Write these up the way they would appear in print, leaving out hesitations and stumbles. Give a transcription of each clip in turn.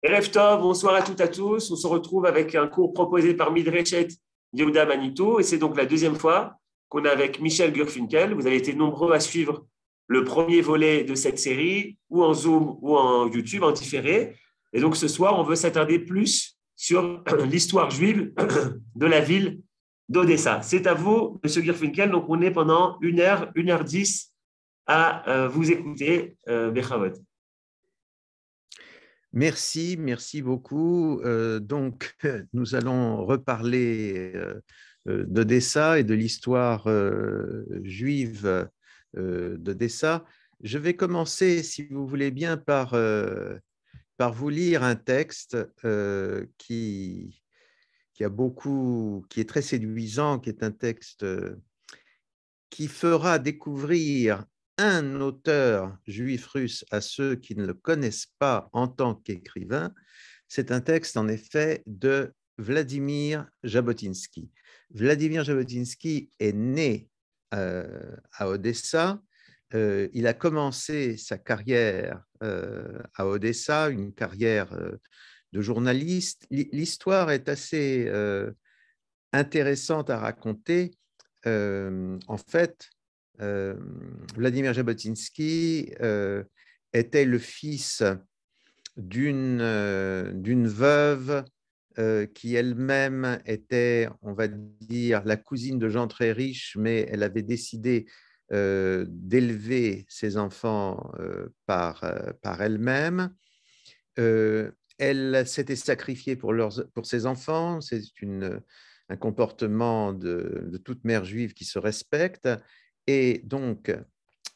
Erev Tov, bonsoir à toutes et à tous. On se retrouve avec un cours proposé par Midreshet Yehuda Manitou et c'est donc la deuxième fois qu'on est avec Michel Gurfinkel. Vous avez été nombreux à suivre le premier volet de cette série, ou en Zoom ou en YouTube, en différé. Et donc ce soir, on veut s'attarder plus sur l'histoire juive de la ville d'Odessa. C'est à vous, Monsieur Gurfinkel. Donc on est pendant 1h10 à vous écouter, Bechavot. Merci beaucoup. Nous allons reparler d'Odessa et de l'histoire juive d'Odessa. Je vais commencer, si vous voulez bien, par vous lire un texte qui est très séduisant, qui est un texte qui fera découvrir un auteur juif russe à ceux qui ne le connaissent pas en tant qu'écrivain. C'est un texte, en effet, de Vladimir Jabotinsky. Vladimir Jabotinsky est né à Odessa. Il a commencé sa carrière à Odessa, une carrière de journaliste. L'histoire est assez intéressante à raconter. En fait, Vladimir Jabotinsky était le fils d'une veuve qui elle-même était, on va dire, la cousine de gens très riches, mais elle avait décidé d'élever ses enfants par elle-même. Elle s'était sacrifiée pour ses enfants. C'est un comportement de toute mère juive qui se respecte. Et donc,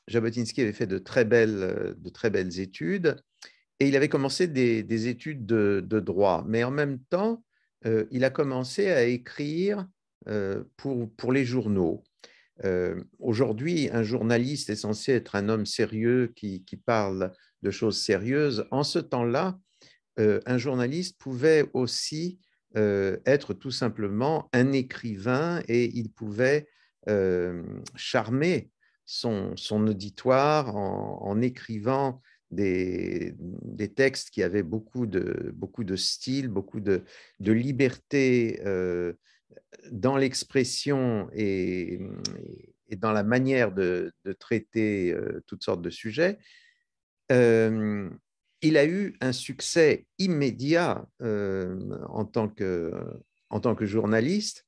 Jabotinsky avait fait de très belles études et il avait commencé des études de droit. Mais en même temps, il a commencé à écrire pour les journaux. Aujourd'hui, un journaliste est censé être un homme sérieux qui parle de choses sérieuses. En ce temps-là, un journaliste pouvait aussi être tout simplement un écrivain et il pouvait charmer son auditoire en écrivant des textes qui avaient beaucoup de style, beaucoup de liberté dans l'expression et dans la manière de traiter toutes sortes de sujets. Il a eu un succès immédiat en tant que journaliste.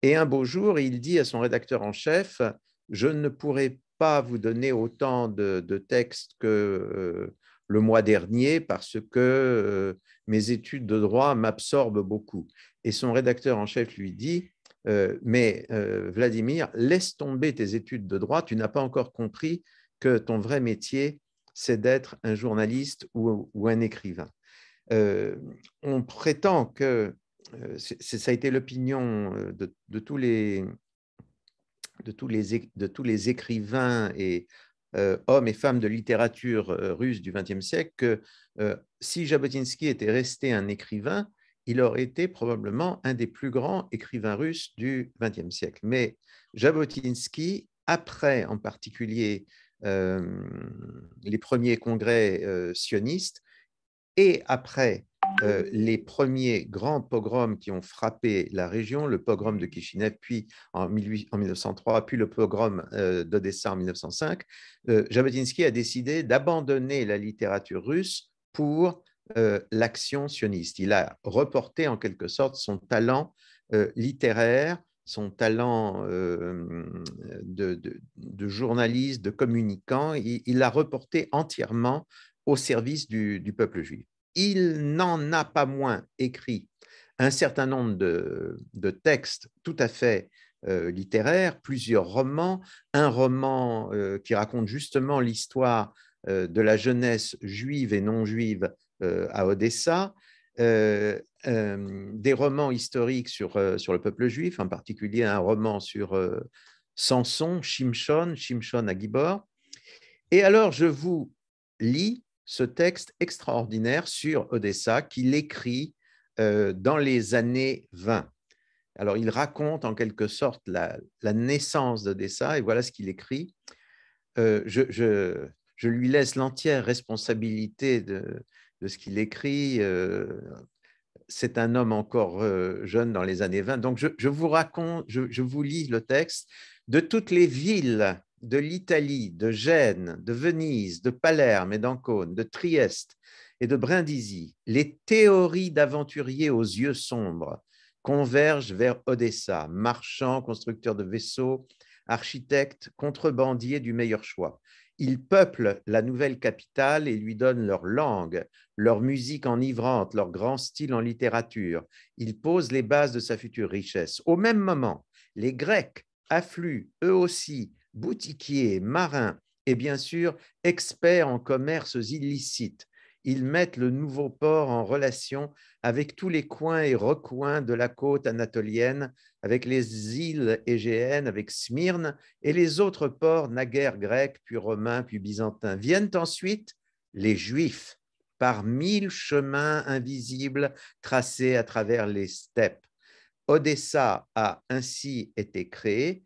Et un beau jour, il dit à son rédacteur en chef, je ne pourrai pas vous donner autant de textes que le mois dernier parce que mes études de droit m'absorbent beaucoup. Et son rédacteur en chef lui dit, mais Vladimir, laisse tomber tes études de droit, tu n'as pas encore compris que ton vrai métier, c'est d'être un journaliste ou un écrivain. On prétend que ça a été l'opinion de tous les écrivains et hommes et femmes de littérature russe du XXe siècle que si Jabotinsky était resté un écrivain, il aurait été probablement un des plus grands écrivains russes du XXe siècle. Mais Jabotinsky, après en particulier les premiers congrès sionistes et après les premiers grands pogroms qui ont frappé la région, le pogrom de Kishinev, puis en 1903, puis le pogrom d'Odessa en 1905, Jabotinsky a décidé d'abandonner la littérature russe pour l'action sioniste. Il a reporté en quelque sorte son talent littéraire, son talent de journaliste, de communicant, il l'a reporté entièrement au service du peuple juif. Il n'en a pas moins écrit un certain nombre de textes tout à fait littéraires, plusieurs romans, un roman qui raconte justement l'histoire de la jeunesse juive et non juive à Odessa, des romans historiques sur le peuple juif, en particulier un roman sur Samson, Shimshon à Gibor. Et alors, je vous lis ce texte extraordinaire sur Odessa qu'il écrit dans les années 20. Alors, il raconte en quelque sorte la naissance d'Odessa et voilà ce qu'il écrit. Je je lui laisse l'entière responsabilité de ce qu'il écrit. C'est un homme encore jeune dans les années 20. Donc, je vous raconte, je vous lis le texte. De toutes les villes de l'Italie, de Gênes, de Venise, de Palerme et d'Ancône, de Trieste et de Brindisi, les théories d'aventuriers aux yeux sombres convergent vers Odessa, marchands, constructeurs de vaisseaux, architectes, contrebandiers du meilleur choix. Ils peuplent la nouvelle capitale et lui donnent leur langue, leur musique enivrante, leur grand style en littérature. Ils posent les bases de sa future richesse. Au même moment, les Grecs affluent eux aussi, boutiquiers, marins et bien sûr experts en commerces illicites. Ils mettent le nouveau port en relation avec tous les coins et recoins de la côte anatolienne, avec les îles égéennes, avec Smyrne et les autres ports naguère grecs, puis romains, puis byzantins. Viennent ensuite les Juifs, par 1000 chemins invisibles tracés à travers les steppes. Odessa a ainsi été créée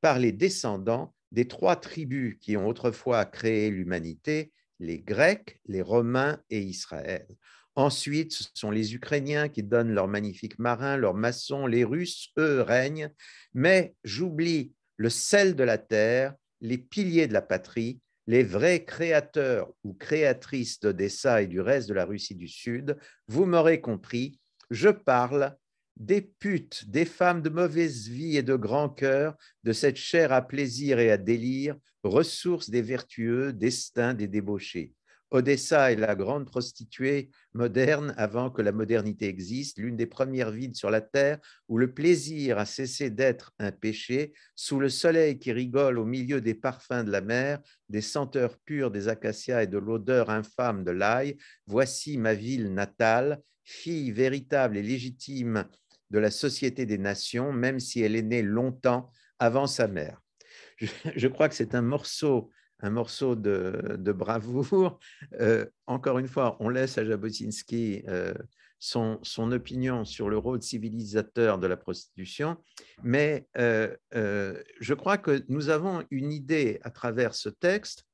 par les descendants des 3 tribus qui ont autrefois créé l'humanité, les Grecs, les Romains et Israël. Ensuite, ce sont les Ukrainiens qui donnent leurs magnifiques marins, leurs maçons, les Russes, eux, règnent. Mais j'oublie le sel de la terre, les piliers de la patrie, les vrais créateurs ou créatrices d'Odessa et du reste de la Russie du Sud. Vous m'aurez compris, je parle des putes, des femmes de mauvaise vie et de grand cœur, de cette chair à plaisir et à délire, ressource des vertueux, destin des débauchés. Odessa est la grande prostituée moderne avant que la modernité existe, l'une des premières villes sur la terre où le plaisir a cessé d'être un péché, sous le soleil qui rigole au milieu des parfums de la mer, des senteurs pures des acacias et de l'odeur infâme de l'ail. Voici ma ville natale, fille véritable et légitime de la Société des Nations, même si elle est née longtemps avant sa mère. Je crois que c'est un morceau de bravoure. Encore une fois, on laisse à Jabotinsky son opinion sur le rôle civilisateur de la prostitution, mais je crois que nous avons une idée à travers ce texte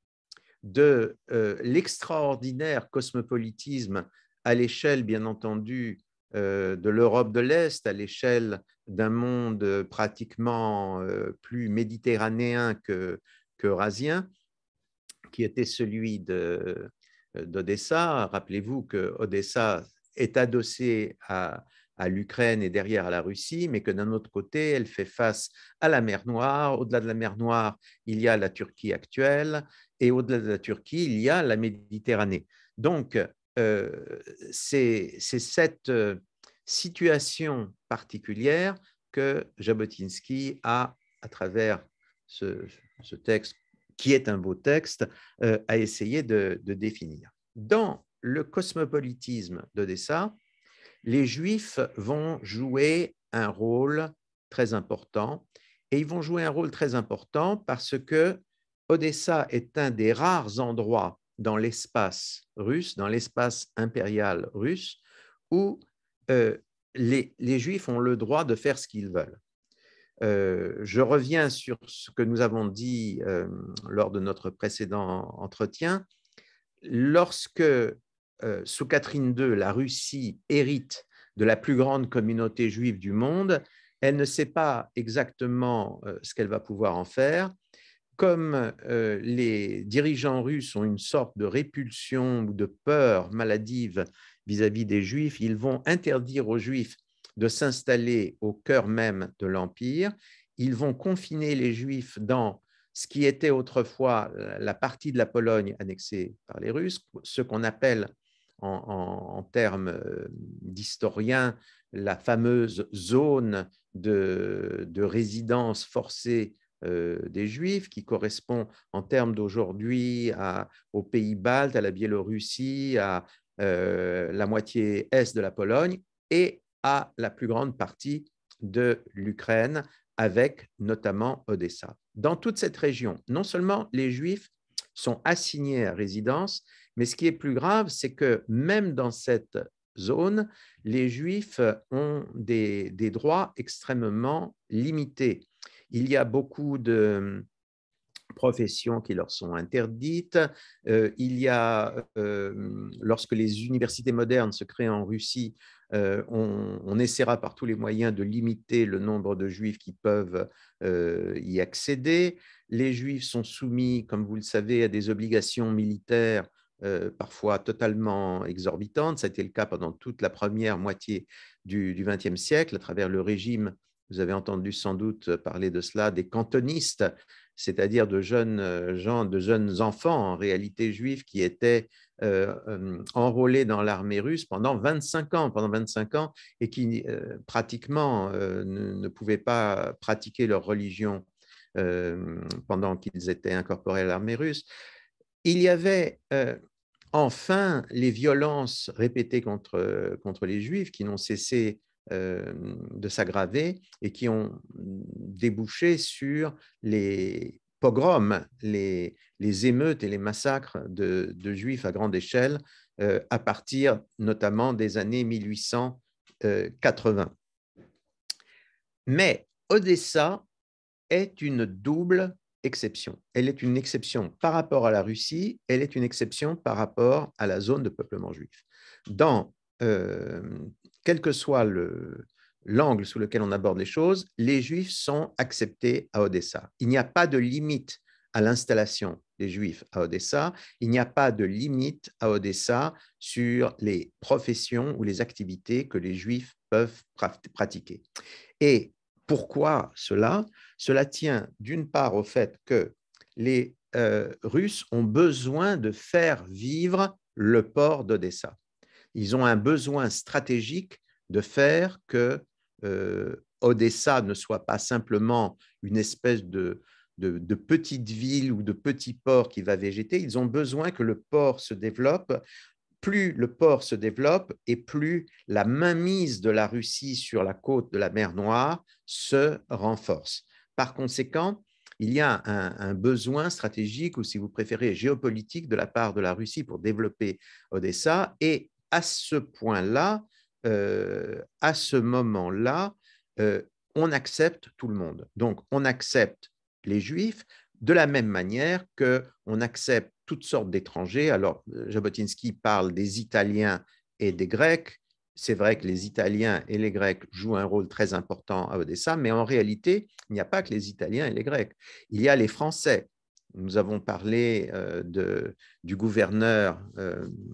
de l'extraordinaire cosmopolitisme à l'échelle, bien entendu, de l'Europe de l'Est, à l'échelle d'un monde pratiquement plus méditerranéen qu'eurasien, qui était celui d'Odessa. Rappelez-vous que Odessa est adossée à l'Ukraine et derrière à la Russie, mais que d'un autre côté, elle fait face à la mer Noire. Au-delà de la mer Noire, il y a la Turquie actuelle, et au-delà de la Turquie, il y a la Méditerranée. Donc, c'est cette situation particulière que Jabotinsky a, à travers ce texte, qui est un beau texte, a essayé de définir. Dans le cosmopolitisme d'Odessa, les Juifs vont jouer un rôle très important, et ils vont jouer un rôle très important parce que Odessa est un des rares endroits dans l'espace russe, dans l'espace impérial russe, où les Juifs ont le droit de faire ce qu'ils veulent. Je reviens sur ce que nous avons dit lors de notre précédent entretien. Lorsque, sous Catherine II, la Russie hérite de la plus grande communauté juive du monde, elle ne sait pas exactement ce qu'elle va pouvoir en faire. Comme les dirigeants russes ont une sorte de répulsion ou de peur maladive vis-à-vis des Juifs, ils vont interdire aux Juifs de s'installer au cœur même de l'Empire. Ils vont confiner les Juifs dans ce qui était autrefois la partie de la Pologne annexée par les Russes, ce qu'on appelle en termes d'historiens la fameuse zone de résidence forcée des Juifs, qui correspond en termes d'aujourd'hui aux pays baltes, à la Biélorussie, à la moitié est de la Pologne et à la plus grande partie de l'Ukraine, avec notamment Odessa. Dans toute cette région, non seulement les Juifs sont assignés à résidence, mais ce qui est plus grave, c'est que même dans cette zone, les Juifs ont des droits extrêmement limités. Il y a beaucoup de professions qui leur sont interdites. Il y a, lorsque les universités modernes se créent en Russie, on essaiera par tous les moyens de limiter le nombre de juifs qui peuvent y accéder. Les juifs sont soumis, comme vous le savez, à des obligations militaires parfois totalement exorbitantes. Ça a été le cas pendant toute la première moitié du XXe siècle, à travers le régime, vous avez entendu sans doute parler de cela, des cantonistes, c'est-à-dire de jeunes gens, de jeunes enfants en réalité juifs qui étaient enrôlés dans l'armée russe pendant 25 ans et qui pratiquement ne pouvaient pas pratiquer leur religion pendant qu'ils étaient incorporés à l'armée russe. Il y avait enfin les violences répétées contre les Juifs qui n'ont cessé de s'aggraver et qui ont débouché sur les pogroms, les émeutes et les massacres de Juifs à grande échelle à partir notamment des années 1880. Mais Odessa est une double exception. Elle est une exception par rapport à la Russie, elle est une exception par rapport à la zone de peuplement juif. Quel que soit l'angle sous lequel on aborde les choses, les Juifs sont acceptés à Odessa. Il n'y a pas de limite à l'installation des Juifs à Odessa. Il n'y a pas de limite à Odessa sur les professions ou les activités que les Juifs peuvent pratiquer. Et pourquoi cela? Cela tient d'une part au fait que les Russes ont besoin de faire vivre le port d'Odessa. Ils ont un besoin stratégique de faire que Odessa ne soit pas simplement une espèce de petite ville ou de petit port qui va végéter. Ils ont besoin que le port se développe. Plus le port se développe et plus la mainmise de la Russie sur la côte de la mer Noire se renforce. Par conséquent, il y a un besoin stratégique ou, si vous préférez, géopolitique de la part de la Russie pour développer Odessa. Et à ce point-là, à ce moment-là, on accepte tout le monde. Donc, on accepte les Juifs de la même manière qu'on accepte toutes sortes d'étrangers. Alors, Jabotinsky parle des Italiens et des Grecs. C'est vrai que les Italiens et les Grecs jouent un rôle très important à Odessa, mais en réalité, il n'y a pas que les Italiens et les Grecs. Il y a les Français. Nous avons parlé du gouverneur,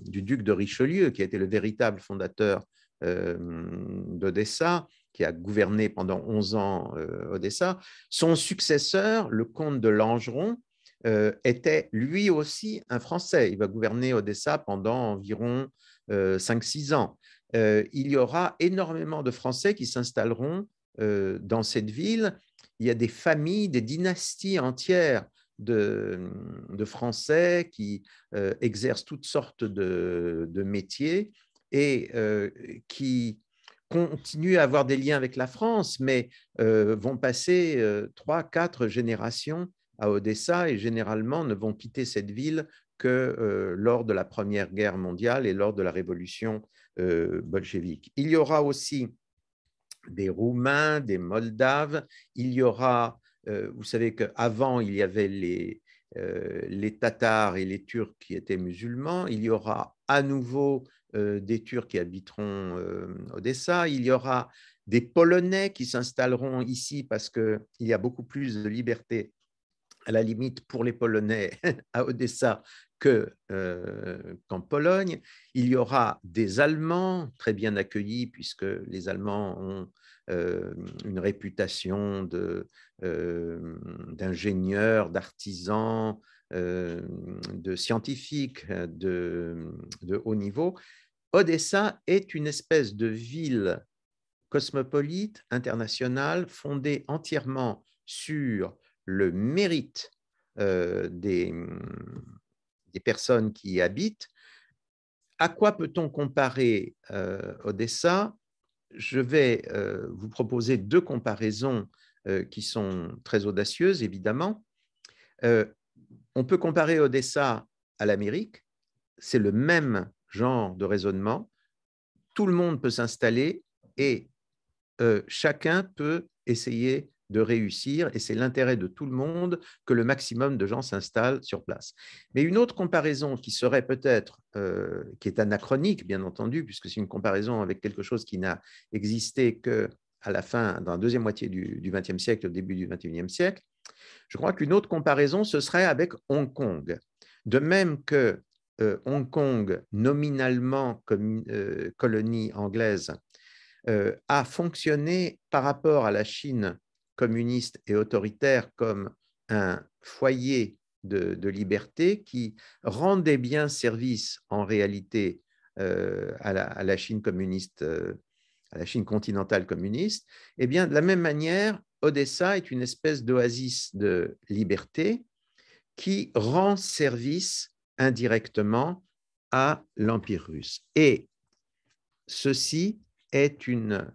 du duc de Richelieu, qui a été le véritable fondateur d'Odessa, qui a gouverné pendant 11 ans Odessa. Son successeur, le comte de Langeron, était lui aussi un Français. Il va gouverner Odessa pendant environ 5-6 ans. Il y aura énormément de Français qui s'installeront dans cette ville. Il y a des familles, des dynasties entières de Français qui exercent toutes sortes de métiers et qui continuent à avoir des liens avec la France, mais vont passer 3-4 générations à Odessa et généralement ne vont quitter cette ville que lors de la Première Guerre mondiale et lors de la révolution bolchevique. Il y aura aussi des Roumains, des Moldaves, il y aura, vous savez qu'avant il y avait les Tatars et les Turcs qui étaient musulmans, il y aura à nouveau des Turcs qui habiteront Odessa, il y aura des Polonais qui s'installeront ici parce qu'il y a beaucoup plus de liberté à la limite pour les Polonais à Odessa qu'en Pologne. Il y aura des Allemands très bien accueillis puisque les Allemands ont une réputation d'ingénieurs, d'artisans, de scientifiques de haut niveau. Odessa est une espèce de ville cosmopolite, internationale, fondée entièrement sur le mérite des personnes qui y habitent. À quoi peut-on comparer Odessa? Je vais vous proposer 2 comparaisons qui sont très audacieuses, évidemment. On peut comparer Odessa à l'Amérique. C'est le même genre de raisonnement. Tout le monde peut s'installer et chacun peut essayer de réussir et c'est l'intérêt de tout le monde que le maximum de gens s'installent sur place. Mais une autre comparaison qui serait peut-être, qui est anachronique bien entendu, puisque c'est une comparaison avec quelque chose qui n'a existé qu'à la fin, dans la deuxième moitié du XXe siècle, au début du XXIe siècle, je crois qu'une autre comparaison, ce serait avec Hong Kong. De même que Hong Kong, nominalement colonie anglaise, a fonctionné par rapport à la Chine communiste et autoritaire comme un foyer de liberté qui rendait bien service en réalité à la Chine communiste, à la Chine continentale communiste, eh bien, de la même manière, Odessa est une espèce d'oasis de liberté qui rend service indirectement à l'Empire russe. Et ceci est une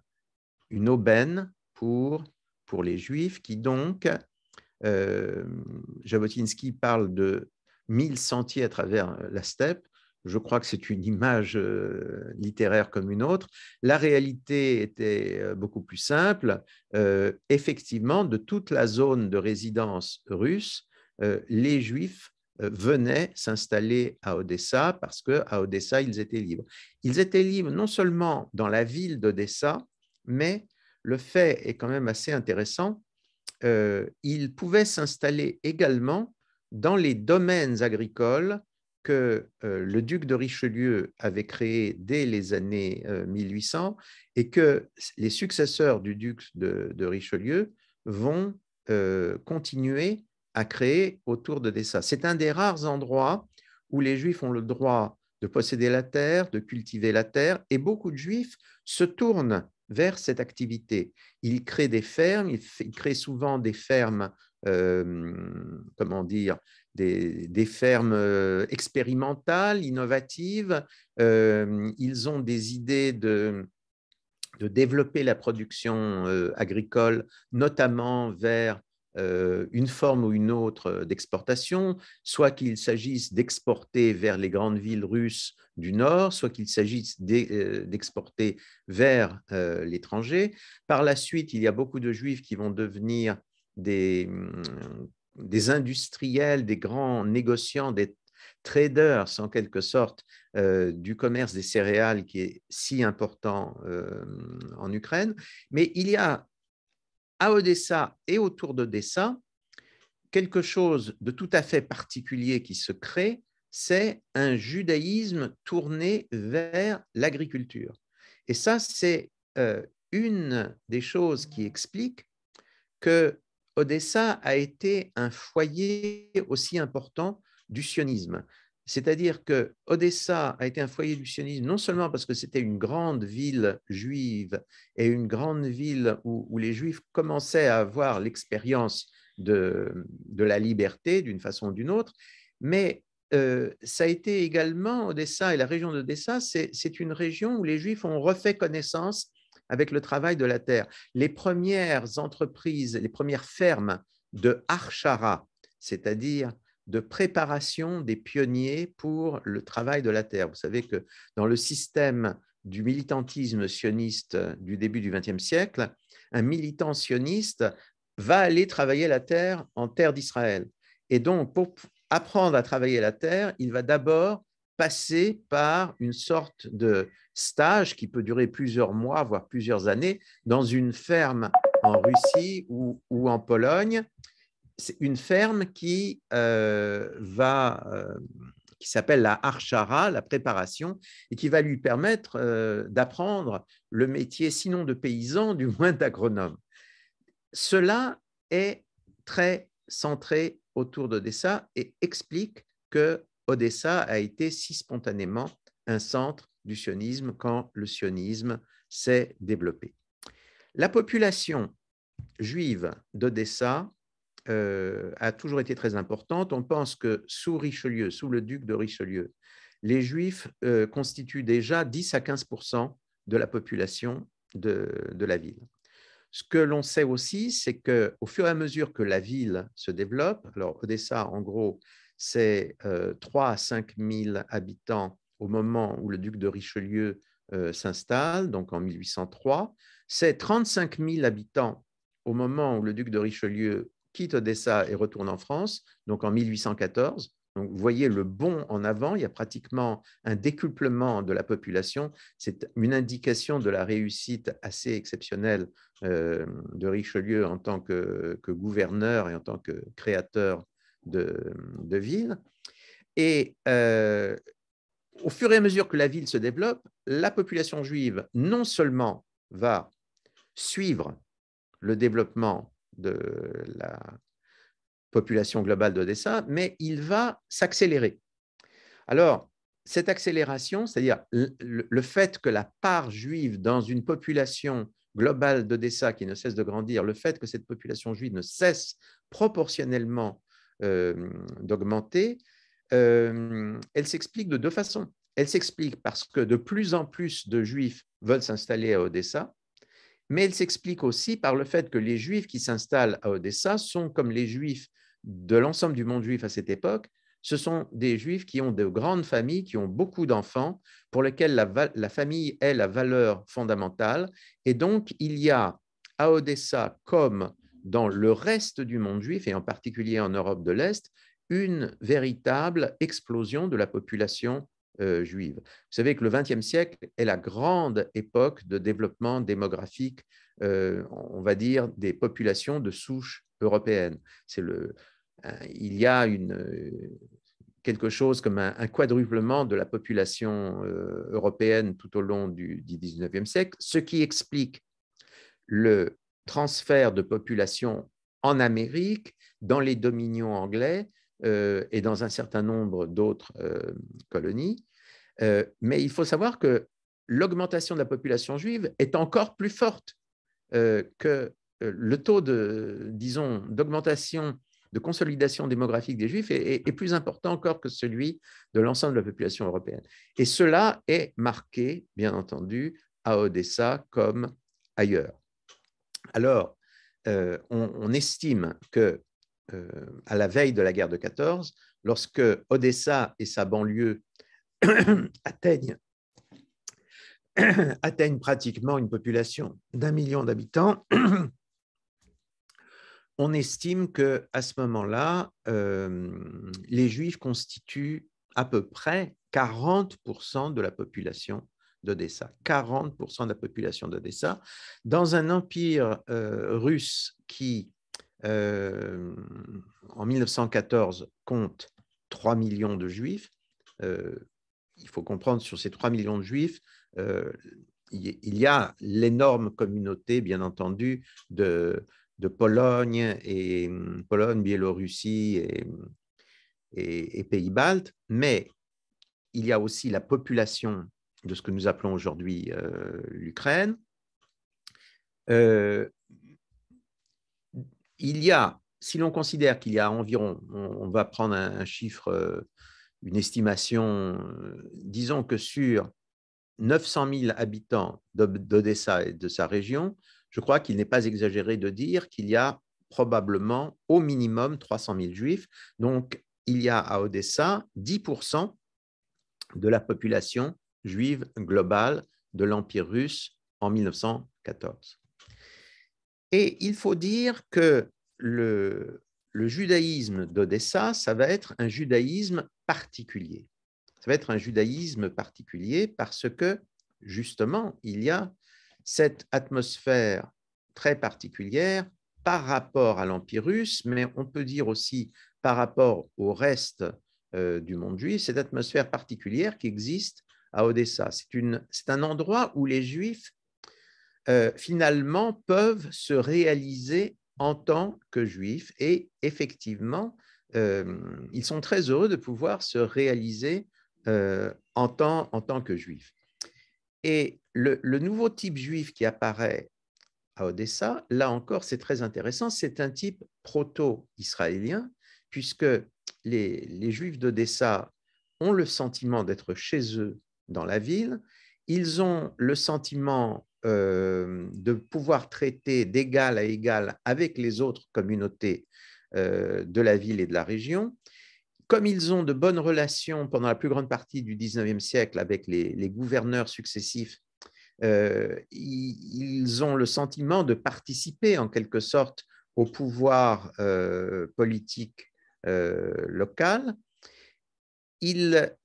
aubaine pour les Juifs qui donc, Jabotinsky parle de 1000 sentiers à travers la steppe. Je crois que c'est une image littéraire comme une autre. La réalité était beaucoup plus simple. Effectivement, de toute la zone de résidence russe, les Juifs venaient s'installer à Odessa parce qu'à Odessa, ils étaient libres. Ils étaient libres non seulement dans la ville d'Odessa, mais le fait est quand même assez intéressant. Ils pouvaient s'installer également dans les domaines agricoles que le duc de Richelieu avait créés dès les années 1800 et que les successeurs du duc de Richelieu vont continuer à créer autour d'Odessa. C'est un des rares endroits où les Juifs ont le droit de posséder la terre, de cultiver la terre, et beaucoup de Juifs se tournent vers cette activité. Ils créent des fermes, ils créent souvent des fermes, comment dire, des fermes expérimentales, innovatives. Ils ont des idées de développer la production agricole, notamment vers une forme ou une autre d'exportation, soit qu'il s'agisse d'exporter vers les grandes villes russes du Nord, soit qu'il s'agisse d'exporter vers l'étranger. Par la suite, il y a beaucoup de Juifs qui vont devenir des industriels, des grands négociants, des traders en quelque sorte du commerce des céréales qui est si important en Ukraine. Mais il y a à Odessa et autour d'Odessa quelque chose de tout à fait particulier qui se crée, c'est un judaïsme tourné vers l'agriculture. Et ça, c'est une des choses qui explique que Odessa a été un foyer aussi important du sionisme. C'est-à-dire que Odessa a été un foyer du sionisme non seulement parce que c'était une grande ville juive et une grande ville où les Juifs commençaient à avoir l'expérience de la liberté d'une façon ou d'une autre, mais ça a été également, Odessa et la région d'Odessa, c'est une région où les Juifs ont refait connaissance avec le travail de la terre. Les premières entreprises, les premières fermes de Archara, c'est-à-dire de préparation des pionniers pour le travail de la terre. Vous savez que dans le système du militantisme sioniste du début du XXe siècle, un militant sioniste va aller travailler la terre en terre d'Israël. Et donc, pour apprendre à travailler la terre, il va d'abord passer par une sorte de stage qui peut durer plusieurs mois, voire plusieurs années, dans une ferme en Russie ou en Pologne. C'est une ferme qui qui s'appelle la Archara, la préparation, et qui va lui permettre d'apprendre le métier, sinon de paysan, du moins d'agronome. Cela est très centré autour d'Odessa et explique que Odessa a été si spontanément un centre du sionisme quand le sionisme s'est développé. La population juive d'Odessa a toujours été très importante. On pense que sous Richelieu, sous le duc de Richelieu, les Juifs constituent déjà 10 à 15% de la population de la ville. Ce que l'on sait aussi, c'est qu'au fur et à mesure que la ville se développe, alors Odessa, en gros, c'est 3 à 5 000 habitants au moment où le duc de Richelieu s'installe, donc en 1803, c'est 35 000 habitants au moment où le duc de Richelieu quitte Odessa et retourne en France, donc en 1814. Donc, vous voyez le bond en avant, il y a pratiquement un décuplement de la population. C'est une indication de la réussite assez exceptionnelle de Richelieu en tant que gouverneur et en tant que créateur de ville. Et au fur et à mesure que la ville se développe, la population juive non seulement va suivre le développement de la population globale d'Odessa, mais il va s'accélérer. Alors, cette accélération, c'est-à-dire le fait que la part juive dans une population globale d'Odessa qui ne cesse de grandir, le fait que cette population juive ne cesse proportionnellement d'augmenter, elle s'explique de deux façons. Elle s'explique parce que de plus en plus de Juifs veulent s'installer à Odessa, mais elle s'explique aussi par le fait que les Juifs qui s'installent à Odessa sont comme les Juifs de l'ensemble du monde juif à cette époque. Ce sont des Juifs qui ont de grandes familles, qui ont beaucoup d'enfants, pour lesquels la famille est la valeur fondamentale. Et donc, il y a à Odessa, comme dans le reste du monde juif, et en particulier en Europe de l'Est, une véritable explosion de la population juive. Vous savez que le XXe siècle est la grande époque de développement démographique, on va dire, des populations de souche européenne. Il y a quelque chose comme un quadruplement de la population européenne tout au long du XIXe siècle, ce qui explique le transfert de population en Amérique, dans les dominions anglais et dans un certain nombre d'autres colonies. Mais il faut savoir que l'augmentation de la population juive est encore plus forte que le taux d'augmentation, de consolidation démographique des Juifs est plus important encore que celui de l'ensemble de la population européenne. Et cela est marqué, bien entendu, à Odessa comme ailleurs. Alors, on estime que à la veille de la guerre de 14, lorsque Odessa et sa banlieue atteignent pratiquement une population d'1 million d'habitants, on estime qu'à ce moment-là, les Juifs constituent à peu près 40% de la population d'Odessa. 40% de la population d'Odessa, dans un empire russe qui, en 1914, compte 3 millions de Juifs. Il faut comprendre, sur ces 3 millions de Juifs, il y a l'énorme communauté, bien entendu, de Pologne, Biélorussie et Pays-Baltes, mais il y a aussi la population de ce que nous appelons aujourd'hui l'Ukraine. Il y a, si l'on considère qu'il y a environ, on va prendre un chiffre, une estimation, disons que sur 900 000 habitants d'Odessa et de sa région, je crois qu'il n'est pas exagéré de dire qu'il y a probablement au minimum 300 000 Juifs. Donc, il y a à Odessa 10% de la population juive globale de l'Empire russe en 1914. Et il faut dire que le judaïsme d'Odessa, ça va être un judaïsme particulier. Ça va être un judaïsme particulier parce que, justement, il y a cette atmosphère très particulière par rapport à l'Empire russe, mais on peut dire aussi par rapport au reste du monde juif, cette atmosphère particulière qui existe à Odessa. C'est un endroit où les Juifs, finalement, peuvent se réaliser en tant que Juifs et effectivement, ils sont très heureux de pouvoir se réaliser en tant que Juifs. Et le nouveau type juif qui apparaît à Odessa, là encore, c'est très intéressant, c'est un type proto-israélien, puisque les Juifs d'Odessa ont le sentiment d'être chez eux dans la ville, ils ont le sentiment de pouvoir traiter d'égal à égal avec les autres communautés de la ville et de la région. Comme ils ont de bonnes relations pendant la plus grande partie du XIXe siècle avec les gouverneurs successifs ils ont le sentiment de participer en quelque sorte au pouvoir politique local. Ils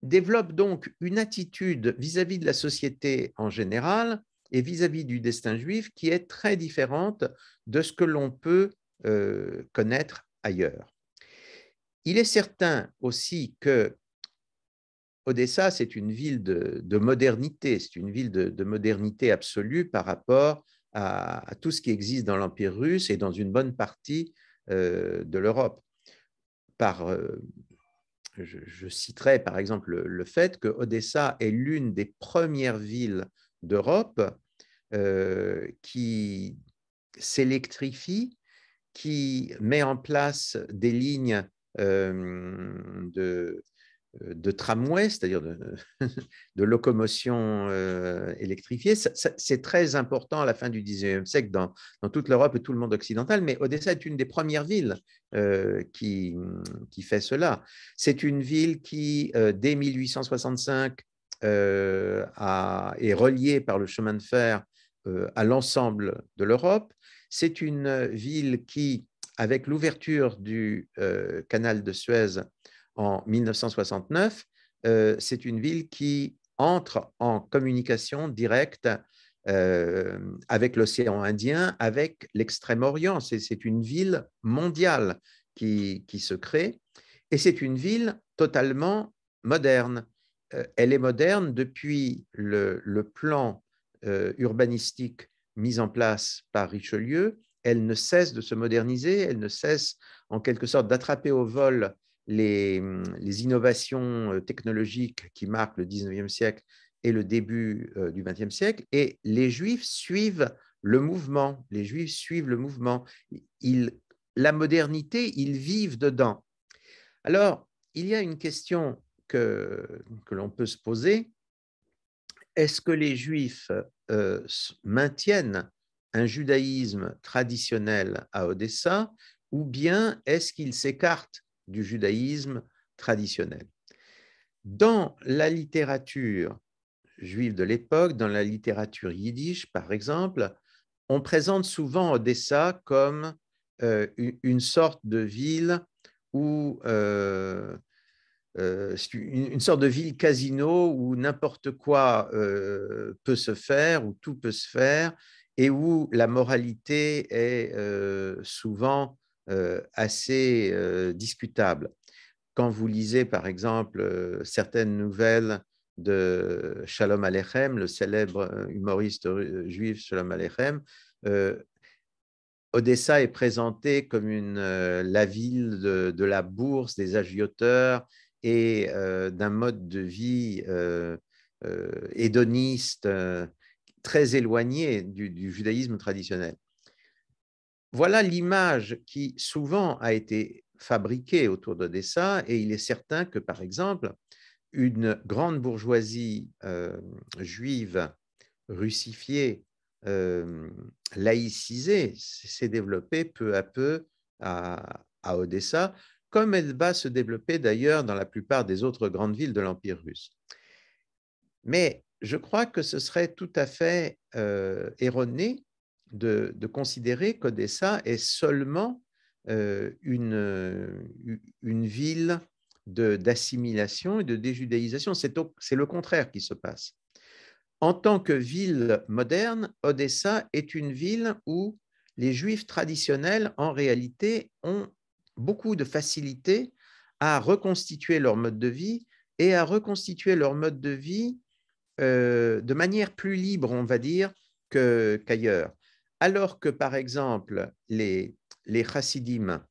développent donc une attitude vis-à-vis de la société en général et vis-à-vis du destin juif qui est très différente de ce que l'on peut connaître ailleurs. Il est certain aussi que Odessa, c'est une ville de modernité, c'est une ville de modernité absolue par rapport à tout ce qui existe dans l'Empire russe et dans une bonne partie de l'Europe. Je citerai par exemple le fait que Odessa est l'une des premières villes d'Europe qui s'électrifie, qui met en place des lignes de tramway, c'est-à-dire de locomotion électrifiée. C'est très important à la fin du XIXe siècle dans toute l'Europe et tout le monde occidental, mais Odessa est une des premières villes qui fait cela. C'est une ville qui, dès 1865, est reliée par le chemin de fer à l'ensemble de l'Europe. C'est une ville qui, avec l'ouverture du canal de Suez en 1969, c'est une ville qui entre en communication directe avec l'océan Indien, avec l'Extrême-Orient. C'est une ville mondiale qui se crée et c'est une ville totalement moderne. Elle est moderne depuis le plan urbanistique mis en place par Richelieu. Elle ne cesse de se moderniser, elle ne cesse en quelque sorte d'attraper au vol les innovations technologiques qui marquent le 19e siècle et le début du 20e siècle. Et les Juifs suivent le mouvement. Les Juifs suivent le mouvement. La modernité, ils vivent dedans. Alors, il y a une question que l'on peut se poser. Est-ce que les Juifs maintiennent un judaïsme traditionnel à Odessa ou bien est-ce qu'ils s'écartent du judaïsme traditionnel? Dans la littérature juive de l'époque, dans la littérature yiddish, par exemple, on présente souvent Odessa comme une sorte de ville où une sorte de ville casino où n'importe quoi peut se faire, où tout peut se faire, et où la moralité est souvent assez discutable. Quand vous lisez, par exemple, certaines nouvelles de Shalom Aleichem, le célèbre humoriste juif Shalom Aleichem, Odessa est présentée comme la ville de la bourse, des agioteurs et d'un mode de vie hédoniste très éloigné du judaïsme traditionnel. Voilà l'image qui souvent a été fabriquée autour d'Odessa et il est certain que, par exemple, une grande bourgeoisie juive russifiée, laïcisée, s'est développée peu à peu à Odessa, comme elle va se développer d'ailleurs dans la plupart des autres grandes villes de l'Empire russe. Mais je crois que ce serait tout à fait erroné de considérer qu'Odessa est seulement une ville d'assimilation et de déjudaïsation. C'est le contraire qui se passe. En tant que ville moderne, Odessa est une ville où les Juifs traditionnels, en réalité, ont beaucoup de facilité à reconstituer leur mode de vie et à reconstituer leur mode de vie de manière plus libre, on va dire, qu'ailleurs. Alors que, par exemple, les chassidim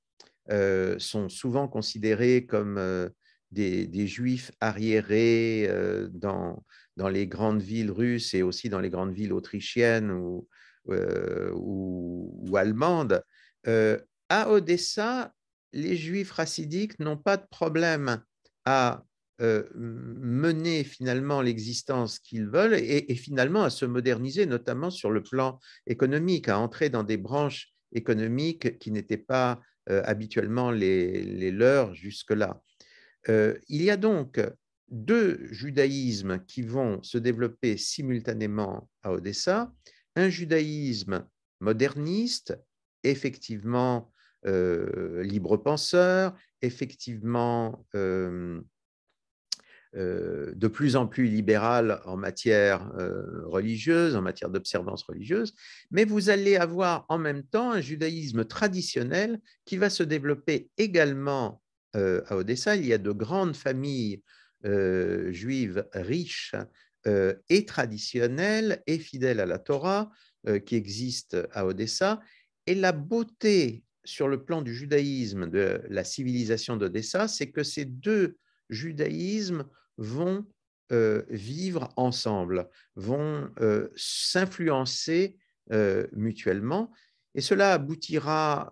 sont souvent considérés comme des Juifs arriérés dans les grandes villes russes et aussi dans les grandes villes autrichiennes ou allemandes. À Odessa, les Juifs chassidiques n'ont pas de problème à mener finalement l'existence qu'ils veulent et finalement à se moderniser, notamment sur le plan économique, à entrer dans des branches économiques qui n'étaient pas habituellement les leurs jusque-là. Il y a donc deux judaïsmes qui vont se développer simultanément à Odessa, un judaïsme moderniste, effectivement libre penseur, effectivement de plus en plus libéral en matière religieuse, en matière d'observance religieuse, mais vous allez avoir en même temps un judaïsme traditionnel qui va se développer également à Odessa. Il y a de grandes familles juives riches et traditionnelles et fidèles à la Torah qui existent à Odessa. Et la beauté sur le plan du judaïsme de la civilisation d'Odessa, c'est que ces deux judaïsmes vont vivre ensemble, vont s'influencer mutuellement. Et cela aboutira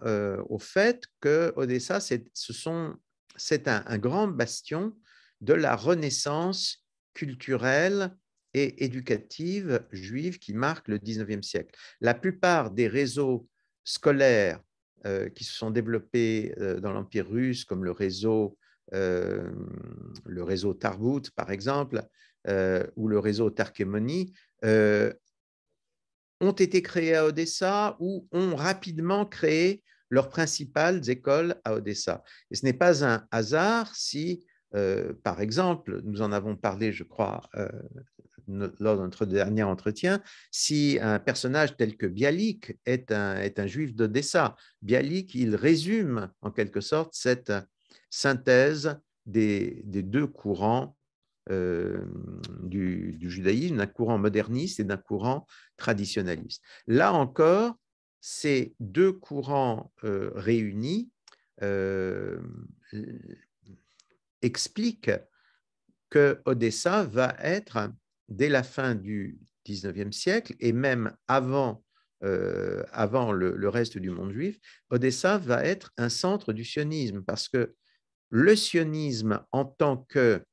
au fait que Odessa, c'est un grand bastion de la renaissance culturelle et éducative juive qui marque le 19e siècle. La plupart des réseaux scolaires qui se sont développés dans l'Empire russe, comme le réseau Tarbout, par exemple, ou le réseau Tarkemoni, ont été créés à Odessa ou ont rapidement créé leurs principales écoles à Odessa. Et ce n'est pas un hasard si, par exemple, nous en avons parlé, je crois, lors de notre dernier entretien, si un personnage tel que Bialik est un juif d'Odessa. Bialik, il résume en quelque sorte cette synthèse des deux courants du judaïsme, d'un courant moderniste et d'un courant traditionnaliste. Là encore, ces deux courants réunis expliquent que Odessa va être, dès la fin du 19e siècle et même avant le reste du monde juif, Odessa va être un centre du sionisme parce que le sionisme en tant que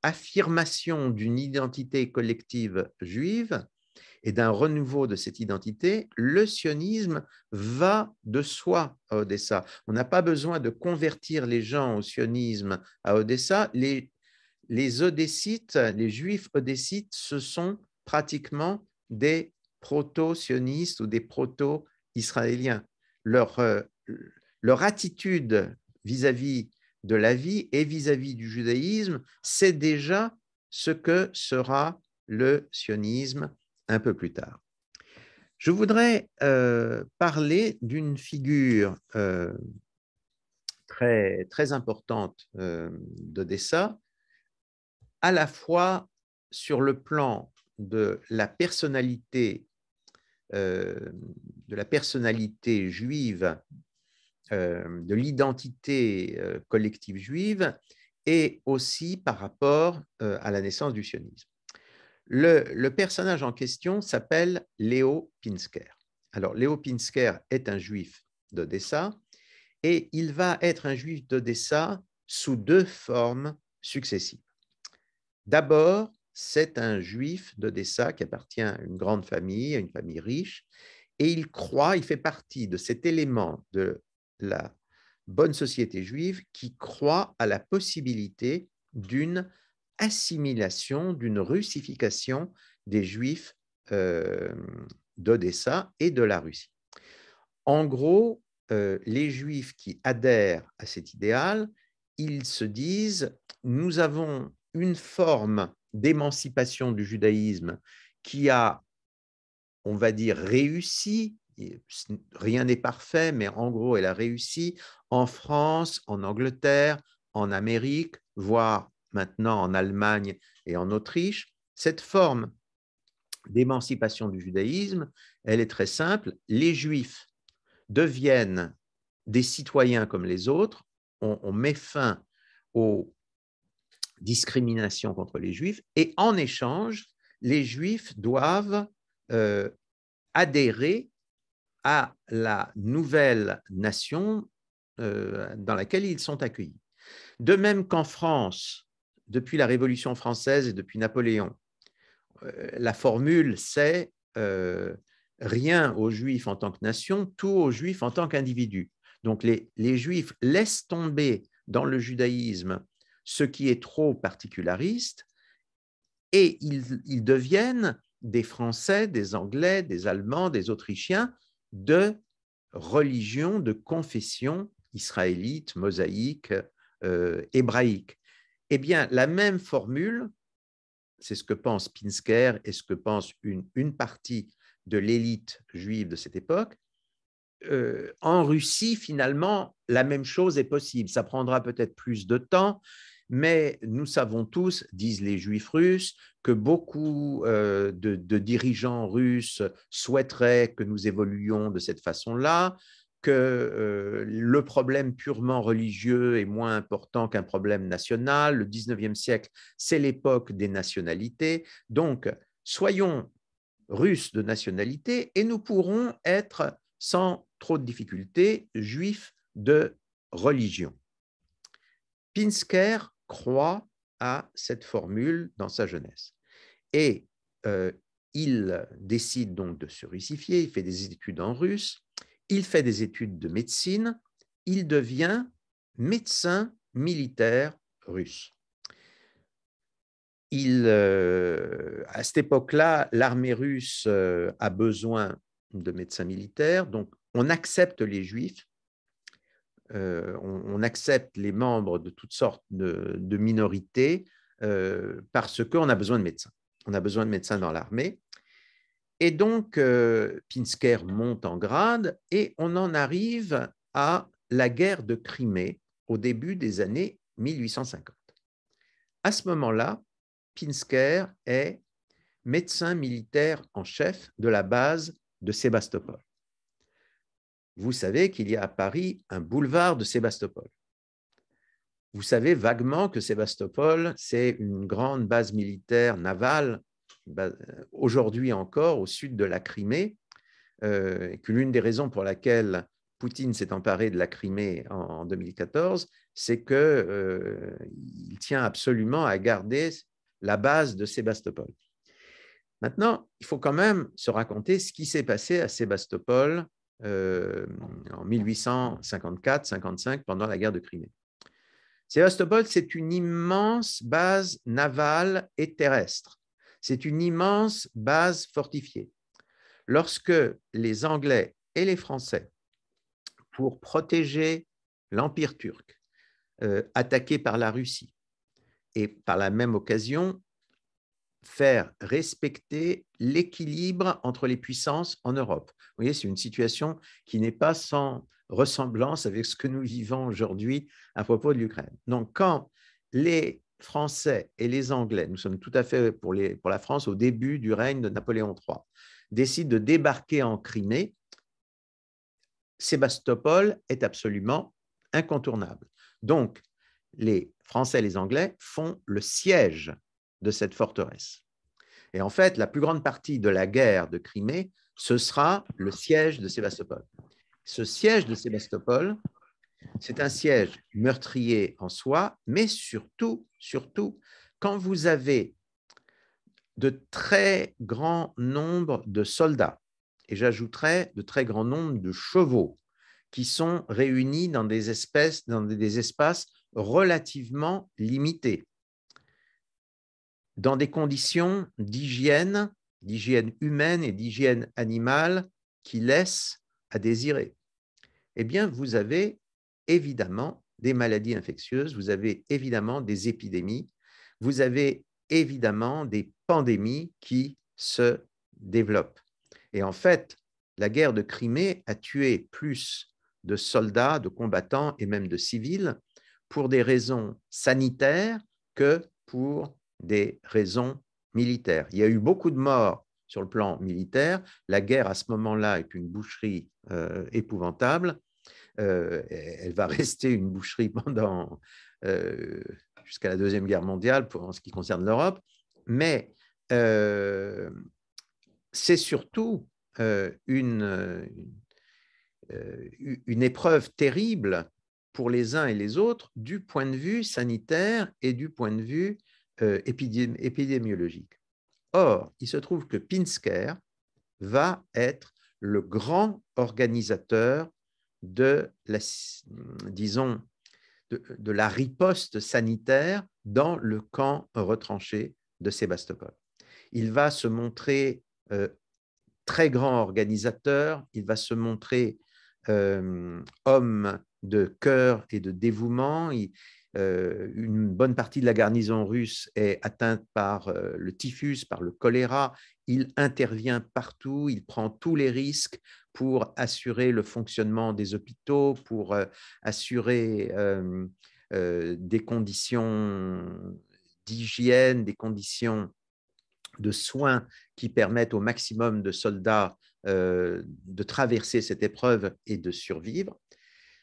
affirmation d'une identité collective juive et d'un renouveau de cette identité, le sionisme va de soi à Odessa. On n'a pas besoin de convertir les gens au sionisme à Odessa. Les Odessites, les Juifs odessites, ce sont pratiquement des proto-sionistes ou des proto-israéliens. Leur attitude vis-à-vis de la vie et vis-à-vis du judaïsme, c'est déjà ce que sera le sionisme un peu plus tard. Je voudrais parler d'une figure très, très importante d'Odessa, à la fois sur le plan de la personnalité juive, de l'identité collective juive, et aussi par rapport à la naissance du sionisme. Le personnage en question s'appelle Léo Pinsker. Alors, Léo Pinsker est un juif d'Odessa, et il va être un juif d'Odessa sous deux formes successives. D'abord, c'est un juif d'Odessa qui appartient à une grande famille, à une famille riche, et il fait partie de cet élément de la bonne société juive qui croit à la possibilité d'une assimilation, d'une russification des Juifs d'Odessa et de la Russie. En gros, les Juifs qui adhèrent à cet idéal, ils se disent, nous avons une forme d'émancipation du judaïsme qui a, on va dire, réussi. Rien n'est parfait, mais en gros, elle a réussi en France, en Angleterre, en Amérique, voire maintenant en Allemagne et en Autriche. Cette forme d'émancipation du judaïsme, elle est très simple. Les Juifs deviennent des citoyens comme les autres. On met fin aux discriminations contre les Juifs et en échange, les Juifs doivent adhérer à la nouvelle nation dans laquelle ils sont accueillis. De même qu'en France, depuis la Révolution française et depuis Napoléon, la formule c'est rien aux Juifs en tant que nation, tout aux Juifs en tant qu'individus. Donc les Juifs laissent tomber dans le judaïsme ce qui est trop particulariste, et ils deviennent des Français, des Anglais, des Allemands, des Autrichiens de religion, de confession israélite, mosaïque, hébraïque. Eh bien, la même formule, c'est ce que pense Pinsker et ce que pense une partie de l'élite juive de cette époque. En Russie, finalement, la même chose est possible. Ça prendra peut-être plus de temps, mais nous savons tous, disent les Juifs russes, que beaucoup de dirigeants russes souhaiteraient que nous évoluions de cette façon-là, que le problème purement religieux est moins important qu'un problème national. Le 19e siècle, c'est l'époque des nationalités. Donc, soyons russes de nationalité et nous pourrons être sans trop de difficultés juifs de religion. Pinsker croit à cette formule dans sa jeunesse et il décide donc de se russifier, il fait des études en russe, il fait des études de médecine, il devient médecin militaire russe. À cette époque-là, l'armée russe a besoin de médecins militaires, donc on accepte les juifs, on accepte les membres de toutes sortes de minorités parce qu'on a besoin de médecins. On a besoin de médecins dans l'armée. Et donc, Pinsker monte en grade et on en arrive à la guerre de Crimée au début des années 1850. À ce moment-là, Pinsker est médecin militaire en chef de la base de Sébastopol. Vous savez qu'il y a à Paris un boulevard de Sébastopol. Vous savez vaguement que Sébastopol, c'est une grande base militaire navale, aujourd'hui encore au sud de la Crimée, que l'une des raisons pour laquelle Poutine s'est emparé de la Crimée en 2014, c'est qu'il tient absolument à garder la base de Sébastopol. Maintenant, il faut quand même se raconter ce qui s'est passé à Sébastopol en 1854-55 pendant la guerre de Crimée. Sébastopol, c'est une immense base navale et terrestre. C'est une immense base fortifiée. Lorsque les Anglais et les Français, pour protéger l'Empire turc, attaqué par la Russie, et par la même occasion, faire respecter l'équilibre entre les puissances en Europe. Vous voyez, c'est une situation qui n'est pas sans ressemblance avec ce que nous vivons aujourd'hui à propos de l'Ukraine. Donc, quand les Français et les Anglais, nous sommes tout à fait pour la France au début du règne de Napoléon III, décident de débarquer en Crimée, Sébastopol est absolument incontournable. Donc, les Français et les Anglais font le siège de cette forteresse. Et en fait, la plus grande partie de la guerre de Crimée, ce sera le siège de Sébastopol. Ce siège de Sébastopol, c'est un siège meurtrier en soi, mais surtout, quand vous avez de très grands nombres de soldats, et j'ajouterais de très grands nombres de chevaux, qui sont réunis dans des espaces relativement limités, dans des conditions d'hygiène humaine et d'hygiène animale qui laissent à désirer. Eh bien, vous avez évidemment des maladies infectieuses, vous avez évidemment des épidémies, vous avez évidemment des pandémies qui se développent. Et en fait, la guerre de Crimée a tué plus de soldats, de combattants et même de civils pour des raisons sanitaires que pour des raisons militaires. Il y a eu beaucoup de morts sur le plan militaire. La guerre, à ce moment-là, est une boucherie épouvantable. Elle va rester une boucherie pendant jusqu'à la Deuxième Guerre mondiale en ce qui concerne l'Europe. Mais c'est surtout une épreuve terrible pour les uns et les autres du point de vue sanitaire et du point de vue épidémiologique. Or, il se trouve que Pinsker va être le grand organisateur de de la riposte sanitaire dans le camp retranché de Sébastopol. Il va se montrer très grand organisateur, il va se montrer homme de cœur et de dévouement. Une bonne partie de la garnison russe est atteinte par le typhus, par le choléra. Il intervient partout, il prend tous les risques pour assurer le fonctionnement des hôpitaux, pour assurer des conditions d'hygiène, des conditions de soins qui permettent au maximum de soldats de traverser cette épreuve et de survivre.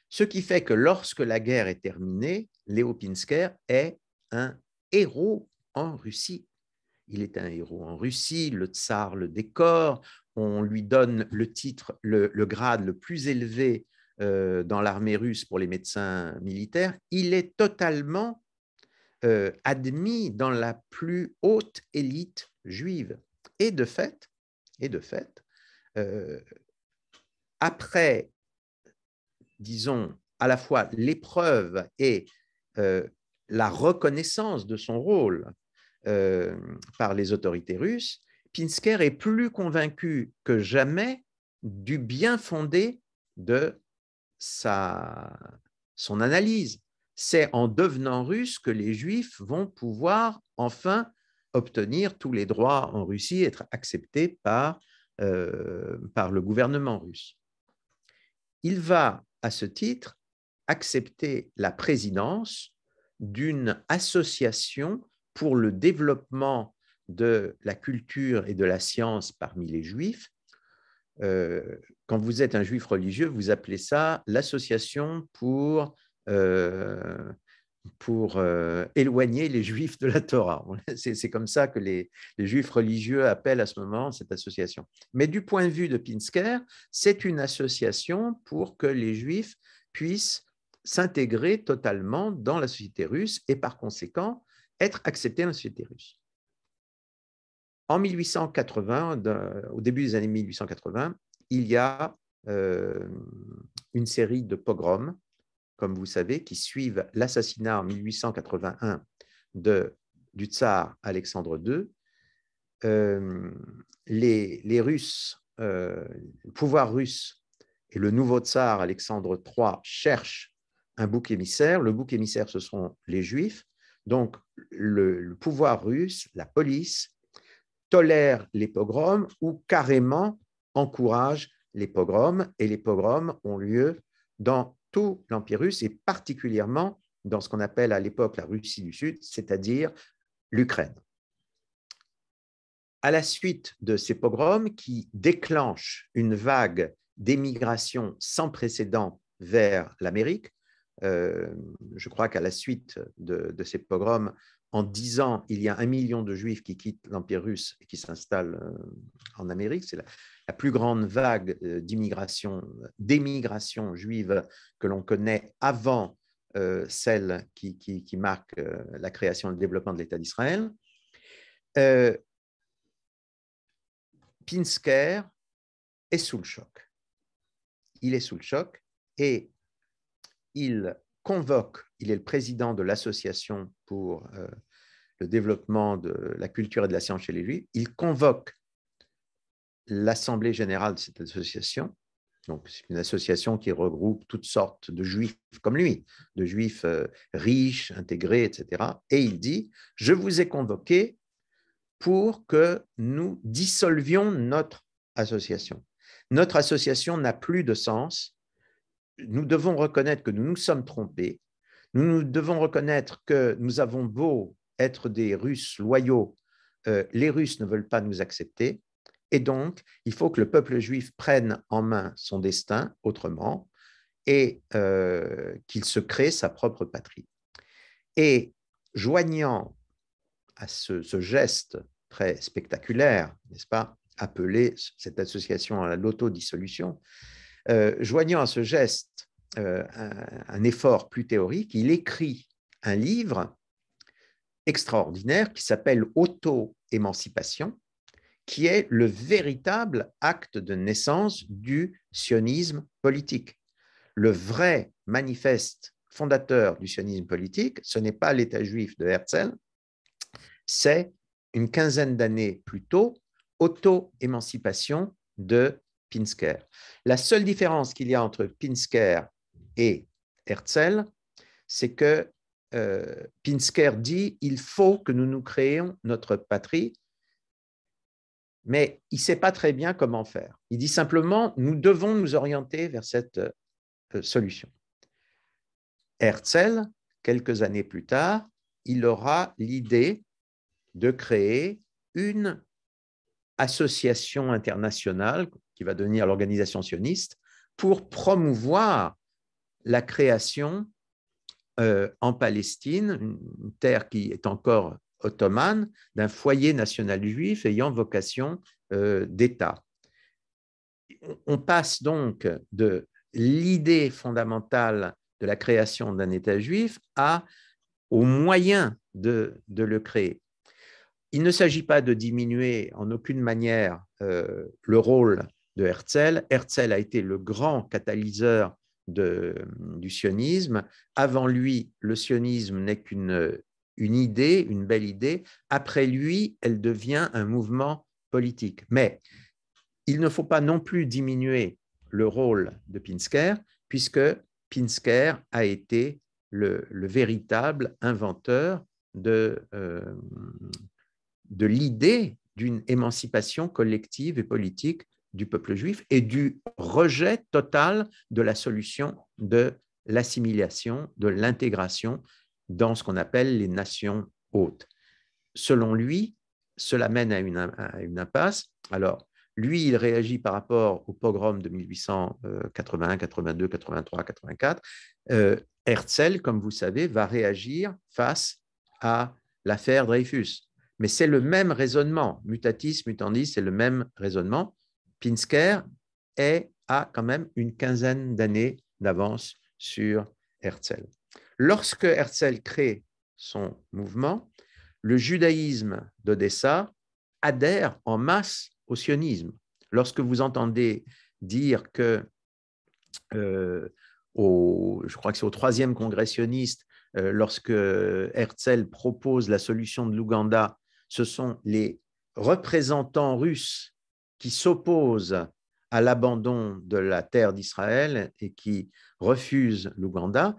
Ce qui fait que lorsque la guerre est terminée, Léo Pinsker est un héros en Russie. Il est un héros en Russie, le tsar le décore, on lui donne le titre, le grade le plus élevé dans l'armée russe pour les médecins militaires. Il est totalement admis dans la plus haute élite juive. Et de fait, après, disons, à la fois l'épreuve et la reconnaissance de son rôle par les autorités russes, Pinsker est plus convaincu que jamais du bien fondé de son analyse. C'est en devenant russe que les Juifs vont pouvoir enfin obtenir tous les droits en Russie, être acceptés par le gouvernement russe. Il va, à ce titre, accepter la présidence d'une association pour le développement de la culture et de la science parmi les Juifs. Quand vous êtes un Juif religieux, vous appelez ça l'association pour éloigner les Juifs de la Torah. C'est comme ça que les Juifs religieux appellent à ce moment cette association. Mais du point de vue de Pinsker, c'est une association pour que les Juifs puissent s'intégrer totalement dans la société russe et par conséquent être acceptés dans la société russe. En 1880, au début des années 1880, il y a une série de pogroms, comme vous savez, qui suivent l'assassinat en 1881 du tsar Alexandre II. Les Russes, le pouvoir russe et le nouveau tsar Alexandre III cherchent un bouc émissaire. Le bouc émissaire, ce sont les Juifs. Donc, le pouvoir russe, la police, tolère les pogroms ou carrément encourage les pogroms. Et les pogroms ont lieu dans tout l'Empire russe et particulièrement dans ce qu'on appelle à l'époque la Russie du Sud, c'est-à-dire l'Ukraine. À la suite de ces pogroms qui déclenchent une vague d'émigration sans précédent vers l'Amérique, je crois qu'à la suite de ces pogroms, en 10 ans, il y a 1 million de Juifs qui quittent l'Empire russe et qui s'installent en Amérique. C'est la plus grande vague d'émigration juive que l'on connaît avant celle qui marque la création et le développement de l'État d'Israël. Pinsker est sous le choc. Il est sous le choc et il est le président de l'association pour le développement de la culture et de la science chez les Juifs. Il convoque l'Assemblée générale de cette association. Donc, c'est une association qui regroupe toutes sortes de Juifs comme lui, de Juifs riches, intégrés, etc. Et il dit, je vous ai convoqué pour que nous dissolvions notre association. Notre association n'a plus de sens. Nous devons reconnaître que nous nous sommes trompés. Nous devons reconnaître que nous avons beau être des Russes loyaux, les Russes ne veulent pas nous accepter. Et donc, il faut que le peuple juif prenne en main son destin autrement et qu'il se crée sa propre patrie. Et joignant à ce geste très spectaculaire, n'est-ce pas, appelé cette association à l'autodissolution, joignant à ce geste un effort plus théorique, il écrit un livre extraordinaire qui s'appelle Auto-émancipation, qui est le véritable acte de naissance du sionisme politique, le vrai manifeste fondateur du sionisme politique, ce n'est pas l'État juif de Herzl, c'est une quinzaine d'années plus tôt, auto-émancipation de Pinsker. La seule différence qu'il y a entre Pinsker et Herzl, c'est que Pinsker dit il faut que nous nous créions notre patrie, mais il ne sait pas très bien comment faire. Il dit simplement nous devons nous orienter vers cette solution. Herzl, quelques années plus tard, il aura l'idée de créer une association internationale qui va devenir l'organisation sioniste pour promouvoir la création en Palestine, une terre qui est encore ottomane, d'un foyer national juif ayant vocation d'État. On passe donc de l'idée fondamentale de la création d'un État juif aux moyens de le créer. Il ne s'agit pas de diminuer en aucune manière le rôle de Herzl. Herzl a été le grand catalyseur du sionisme. Avant lui, le sionisme n'est qu'une idée, une belle idée. Après lui, elle devient un mouvement politique. Mais il ne faut pas non plus diminuer le rôle de Pinsker, puisque Pinsker a été le véritable inventeur de l'idée d'une émancipation collective et politique du peuple juif et du rejet total de la solution de l'assimilation, de l'intégration dans ce qu'on appelle les nations hôtes. Selon lui, cela mène à une impasse. Alors, lui, il réagit par rapport au pogrom de 1881, 82, 83, 84. Herzl, comme vous savez, va réagir face à l'affaire Dreyfus. Mais c'est le même raisonnement. Mutatis mutandis, c'est le même raisonnement. Pinsker a quand même une quinzaine d'années d'avance sur Herzl. Lorsque Herzl crée son mouvement, le judaïsme d'Odessa adhère en masse au sionisme. Lorsque vous entendez dire que, je crois que c'est au 3e congrès sioniste, lorsque Herzl propose la solution de l'Ouganda, ce sont les représentants russes qui s'opposent à l'abandon de la terre d'Israël et qui refusent l'Ouganda.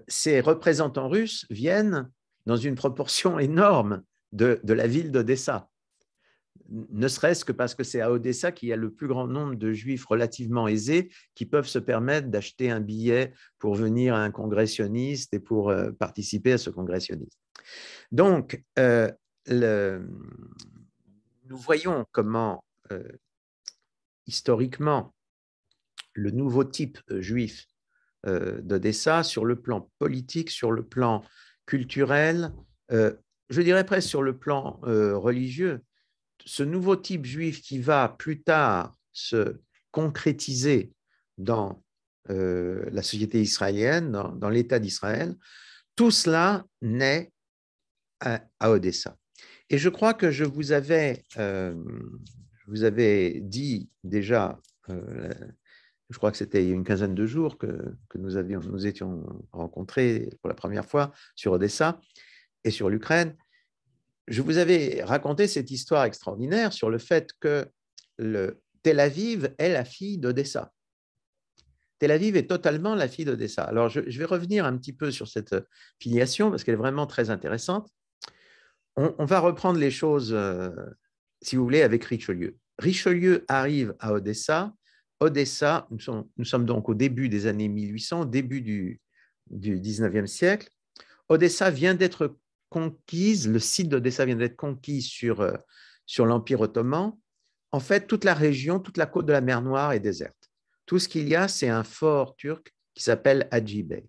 Ces représentants russes viennent dans une proportion énorme de la ville d'Odessa, ne serait-ce que parce que c'est à Odessa qu'il y a le plus grand nombre de juifs relativement aisés qui peuvent se permettre d'acheter un billet pour venir à un congrès sioniste et pour participer à ce congrès sioniste. Donc, nous voyons comment, historiquement, le nouveau type juif d'Odessa, sur le plan politique, sur le plan culturel, je dirais presque sur le plan religieux, ce nouveau type juif qui va plus tard se concrétiser dans la société israélienne, dans l'État d'Israël, tout cela naît à Odessa. Et je crois que je vous avais dit déjà, je crois que c'était il y a une quinzaine de jours que nous étions rencontrés pour la première fois sur Odessa et sur l'Ukraine. Je vous avais raconté cette histoire extraordinaire sur le fait que Tel Aviv est la fille d'Odessa. Tel Aviv est totalement la fille d'Odessa. Alors, je vais revenir un petit peu sur cette filiation parce qu'elle est vraiment très intéressante. On va reprendre les choses, si vous voulez, avec Richelieu. Richelieu arrive à Odessa. Odessa, nous sommes donc au début des années 1800, au début du 19e siècle. Odessa vient d'être conquise, le site d'Odessa vient d'être conquis sur l'Empire ottoman. En fait, toute la région, toute la côte de la mer Noire est déserte. Tout ce qu'il y a, c'est un fort turc qui s'appelle Hacı Bey.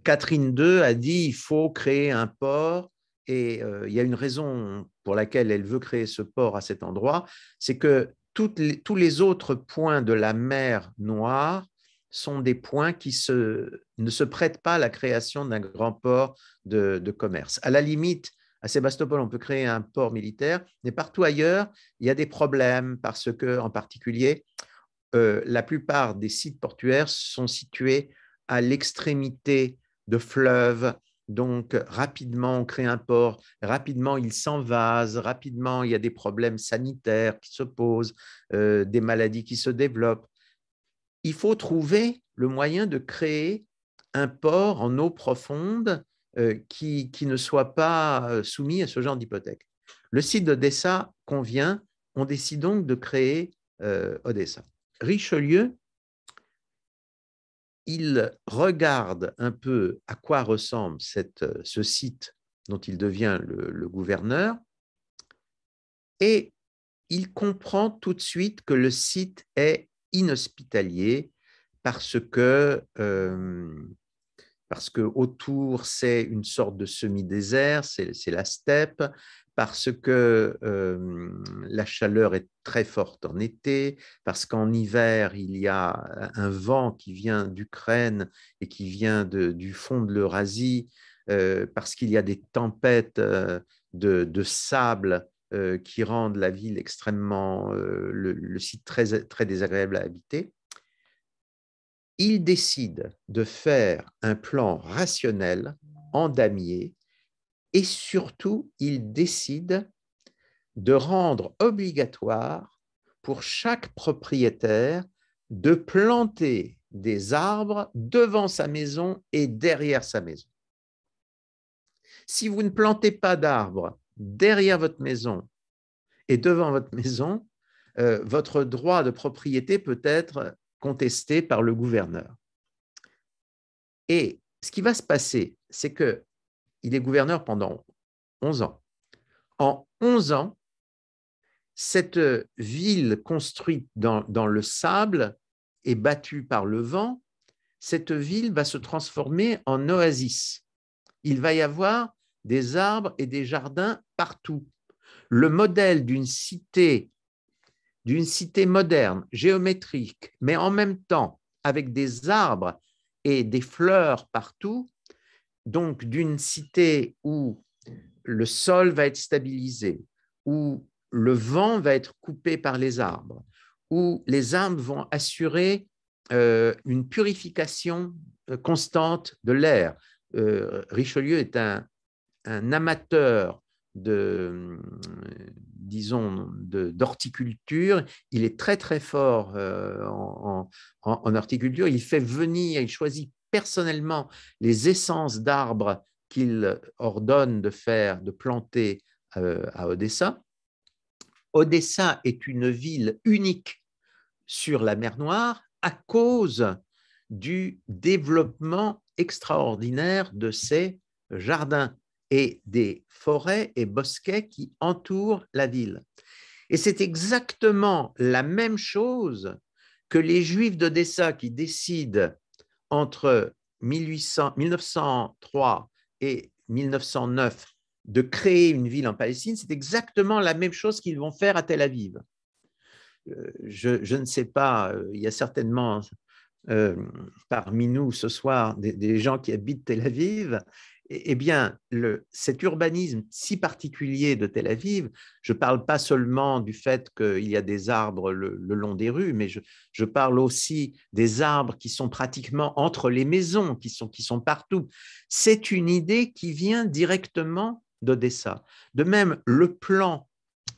Catherine II a dit il faut créer un port et il y a une raison pour laquelle elle veut créer ce port à cet endroit, c'est que tous les autres points de la mer Noire sont des points qui ne se prêtent pas à la création d'un grand port de commerce. À la limite, à Sébastopol, on peut créer un port militaire, mais partout ailleurs, il y a des problèmes parce que, en particulier, la plupart des sites portuaires sont situés à l'extrémité de fleuves. Donc, rapidement, on crée un port, rapidement, il s'envase, rapidement, il y a des problèmes sanitaires qui se posent, des maladies qui se développent. Il faut trouver le moyen de créer un port en eau profonde qui ne soit pas soumis à ce genre d'hypothèque. Le site d'Odessa convient, on décide donc de créer Odessa. Richelieu, il regarde un peu à quoi ressemble ce site dont il devient le gouverneur et il comprend tout de suite que le site est inhospitalier parce que autour, c'est une sorte de semi-désert, c'est la steppe, parce que la chaleur est très forte en été, parce qu'en hiver, il y a un vent qui vient d'Ukraine et qui vient du fond de l'Eurasie, parce qu'il y a des tempêtes de sable qui rendent la ville extrêmement, le site très, très désagréable à habiter. Il décide de faire un plan rationnel en damier et surtout, il décide de rendre obligatoire pour chaque propriétaire de planter des arbres devant sa maison et derrière sa maison. Si vous ne plantez pas d'arbres derrière votre maison et devant votre maison, votre droit de propriété peut être contesté par le gouverneur. Et ce qui va se passer, c'est qu'il est gouverneur pendant 11 ans. En 11 ans, cette ville construite dans le sable et battue par le vent, cette ville va se transformer en oasis. Il va y avoir des arbres et des jardins partout. Le modèle d'une cité moderne, géométrique, mais en même temps avec des arbres et des fleurs partout, donc d'une cité où le sol va être stabilisé, où le vent va être coupé par les arbres, où les arbres vont assurer une purification constante de l'air. Richelieu est un amateur d'horticulture. Il est très, très fort en horticulture. Il fait venir, il choisit personnellement les essences d'arbres qu'il ordonne de planter à Odessa. Odessa est une ville unique sur la mer Noire à cause du développement extraordinaire de ses jardins et des forêts et bosquets qui entourent la ville. Et c'est exactement la même chose que les Juifs d'Odessa qui décident entre 1903 et 1909 de créer une ville en Palestine, c'est exactement la même chose qu'ils vont faire à Tel Aviv. Je ne sais pas, il y a certainement parmi nous ce soir des gens qui habitent Tel Aviv. Eh bien, cet urbanisme si particulier de Tel Aviv, je ne parle pas seulement du fait qu'il y a des arbres le long des rues, mais je parle aussi des arbres qui sont pratiquement entre les maisons, qui sont partout. C'est une idée qui vient directement d'Odessa. De même, le plan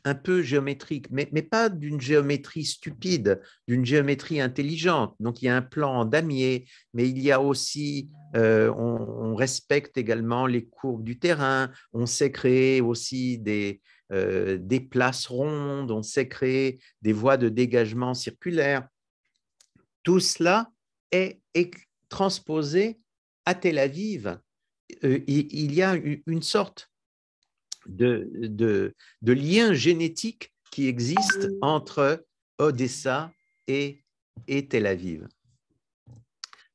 un peu géométrique, mais pas d'une géométrie stupide, d'une géométrie intelligente. Donc, il y a un plan en damier, mais il y a aussi, on respecte également les courbes du terrain, on sait créer aussi des places rondes, on sait créer des voies de dégagement circulaires. Tout cela est transposé à Tel Aviv. Il y a une sorte de liens génétiques qui existent entre Odessa et Tel Aviv.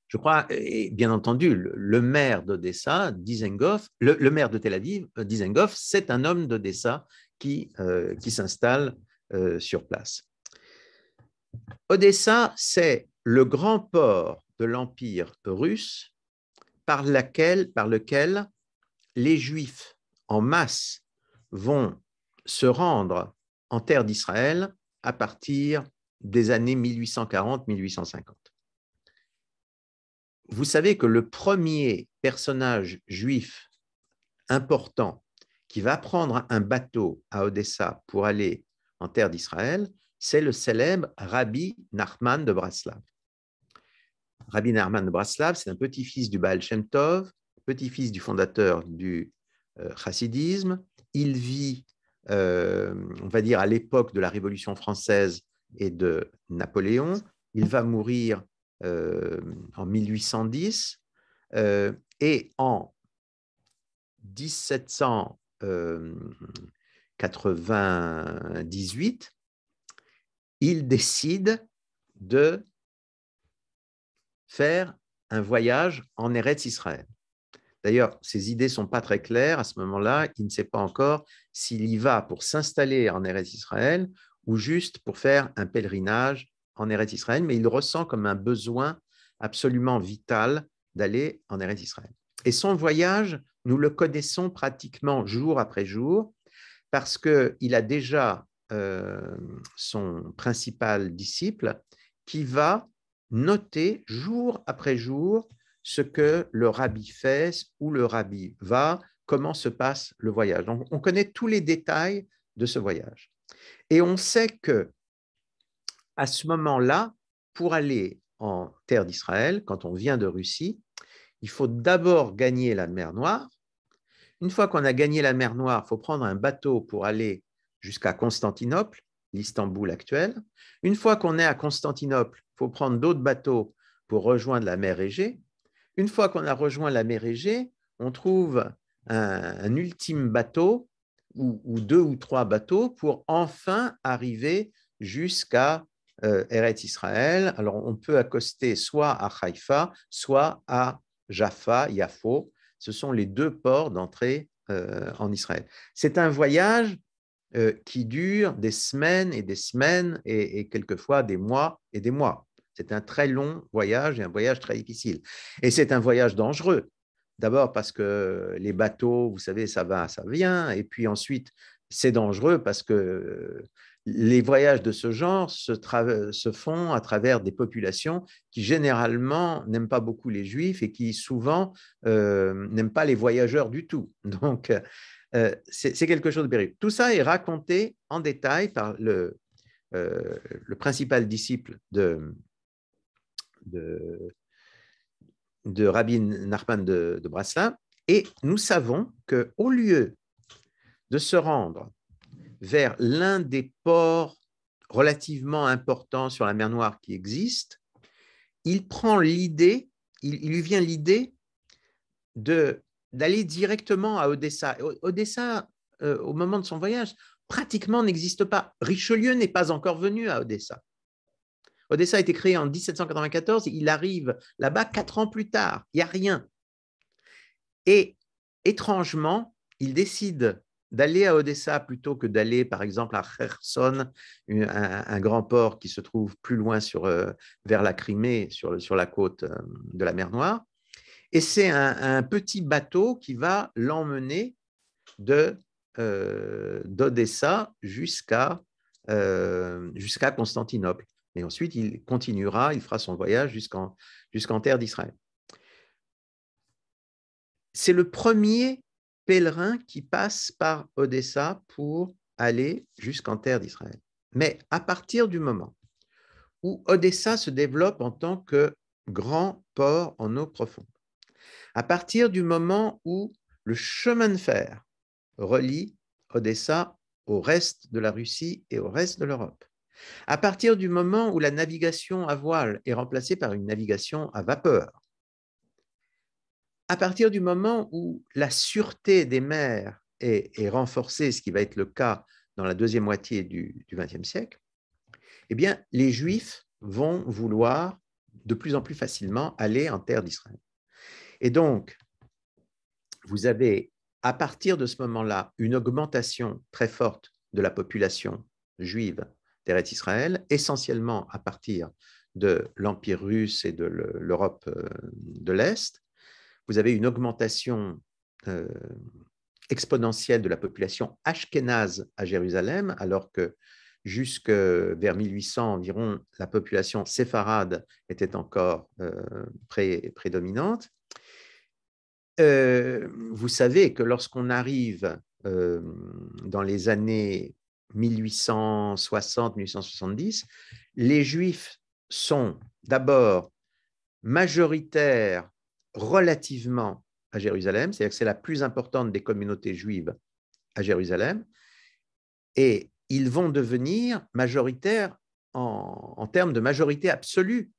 Je crois, et bien entendu, le maire d'Odessa, Dizengoff, le maire de Tel Aviv, Dizengoff, c'est un homme d'Odessa qui s'installe sur place. Odessa, c'est le grand port de l'Empire russe par lequel les Juifs en masse vont se rendre en terre d'Israël à partir des années 1840-1850. vous savez que le premier personnage juif important qui va prendre un bateau à Odessa pour aller en terre d'Israël, c'est le célèbre Rabbi Nachman de Braslav. Rabbi Nachman de Braslav, c'est un petit-fils du Baal Shem Tov, petit-fils du fondateur du chassidisme. Il vit, on va dire, à l'époque de la Révolution française et de Napoléon. Il va mourir en 1810 et en 1798, il décide de faire un voyage en Eretz Israël. D'ailleurs, ses idées ne sont pas très claires à ce moment-là. Il ne sait pas encore s'il y va pour s'installer en Eretz Israël ou juste pour faire un pèlerinage en Eretz Israël, mais il ressent comme un besoin absolument vital d'aller en Eretz Israël. Et son voyage, nous le connaissons pratiquement jour après jour parce qu'il a déjà son principal disciple qui va noter jour après jour ce que le rabbi fait, où le rabbi va, comment se passe le voyage. Donc, on connaît tous les détails de ce voyage. Et on sait que à ce moment-là, pour aller en terre d'Israël, quand on vient de Russie, il faut d'abord gagner la mer Noire. Une fois qu'on a gagné la mer Noire, il faut prendre un bateau pour aller jusqu'à Constantinople, l'Istanbul actuel. Une fois qu'on est à Constantinople, il faut prendre d'autres bateaux pour rejoindre la mer Égée. Une fois qu'on a rejoint la mer Égée, on trouve un ultime bateau ou deux ou trois bateaux pour enfin arriver jusqu'à Eretz Israël. Alors, on peut accoster soit à Haïfa, soit à Jaffa, Yafo. Ce sont les deux ports d'entrée en Israël. C'est un voyage qui dure des semaines et quelquefois des mois et des mois. C'est un très long voyage et un voyage très difficile. Et c'est un voyage dangereux. D'abord parce que les bateaux, vous savez, ça va, ça vient. Et puis ensuite, c'est dangereux parce que les voyages de ce genre se font à travers des populations qui généralement n'aiment pas beaucoup les Juifs et qui souvent n'aiment pas les voyageurs du tout. Donc, c'est quelque chose de périlleux. Tout ça est raconté en détail par le principal disciple de Rabbi Nachman de Braslav. Et nous savons qu'au lieu de se rendre vers l'un des ports relativement importants sur la mer Noire qui existe, il prend l'idée, il lui vient l'idée d'aller directement à Odessa. Odessa, au moment de son voyage, pratiquement n'existe pas. Richelieu n'est pas encore venu à Odessa. Odessa a été créée en 1794, il arrive là-bas 4 ans plus tard, il n'y a rien. Et étrangement, il décide d'aller à Odessa plutôt que d'aller, par exemple, à Kherson, un grand port qui se trouve plus loin vers la Crimée, sur la côte de la mer Noire. Et c'est un petit bateau qui va l'emmener d'Odessa jusqu'à Constantinople. Et ensuite, il continuera, il fera son voyage jusqu'en terre d'Israël. C'est le premier pèlerin qui passe par Odessa pour aller jusqu'en terre d'Israël. Mais à partir du moment où Odessa se développe en tant que grand port en eau profonde, à partir du moment où le chemin de fer relie Odessa au reste de la Russie et au reste de l'Europe, à partir du moment où la navigation à voile est remplacée par une navigation à vapeur, à partir du moment où la sûreté des mers est renforcée, ce qui va être le cas dans la deuxième moitié du XXe siècle, eh bien, les Juifs vont vouloir de plus en plus facilement aller en terre d'Israël. Et donc, vous avez, à partir de ce moment-là, une augmentation très forte de la population juive d'Eretz Israël, essentiellement à partir de l'Empire russe et de l'Europe de l'Est. Vous avez une augmentation exponentielle de la population ashkénaze à Jérusalem, alors que jusque vers 1800 environ, la population séfarade était encore prédominante. Vous savez que lorsqu'on arrive dans les années 1860-1870, les Juifs sont d'abord majoritaires relativement à Jérusalem, c'est-à-dire que c'est la plus importante des communautés juives à Jérusalem, et ils vont devenir majoritaires en termes de majorité absolue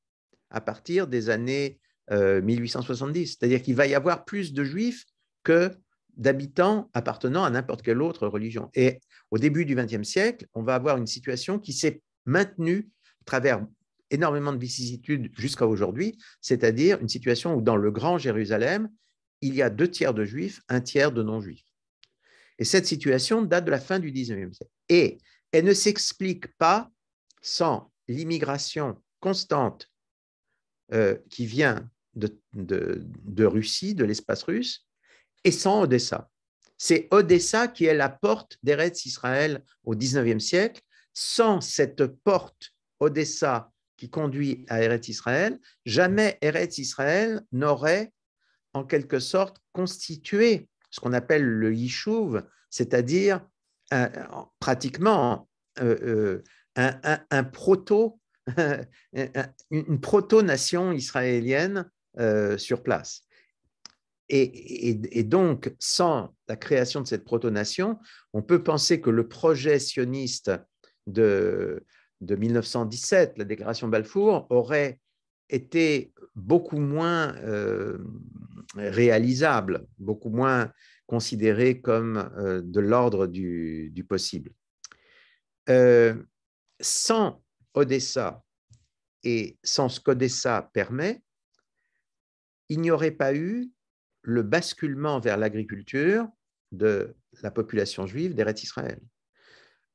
à partir des années 1870. C'est-à-dire qu'il va y avoir plus de Juifs que d'habitants appartenant à n'importe quelle autre religion. Et au début du XXe siècle, on va avoir une situation qui s'est maintenue à travers énormément de vicissitudes jusqu'à aujourd'hui, c'est-à-dire une situation où dans le Grand Jérusalem, il y a 2 tiers de Juifs, 1 tiers de non-Juifs. Et cette situation date de la fin du XIXe siècle. Et elle ne s'explique pas sans l'immigration constante qui vient de Russie, de l'espace russe, et sans Odessa. C'est Odessa qui est la porte d'Eretz Israël au XIXe siècle. Sans cette porte Odessa qui conduit à Eretz Israël, jamais Eretz Israël n'aurait en quelque sorte constitué ce qu'on appelle le Yishuv, c'est-à-dire pratiquement un proto, une proto-nation israélienne sur place. Et donc, sans la création de cette proto-nation, on peut penser que le projet sioniste de 1917, la déclaration Balfour, aurait été beaucoup moins réalisable, beaucoup moins considéré comme de l'ordre du possible. Sans Odessa et sans ce qu'Odessa permet, il n'y aurait pas eu le basculement vers l'agriculture de la population juive d'Eretz Israël.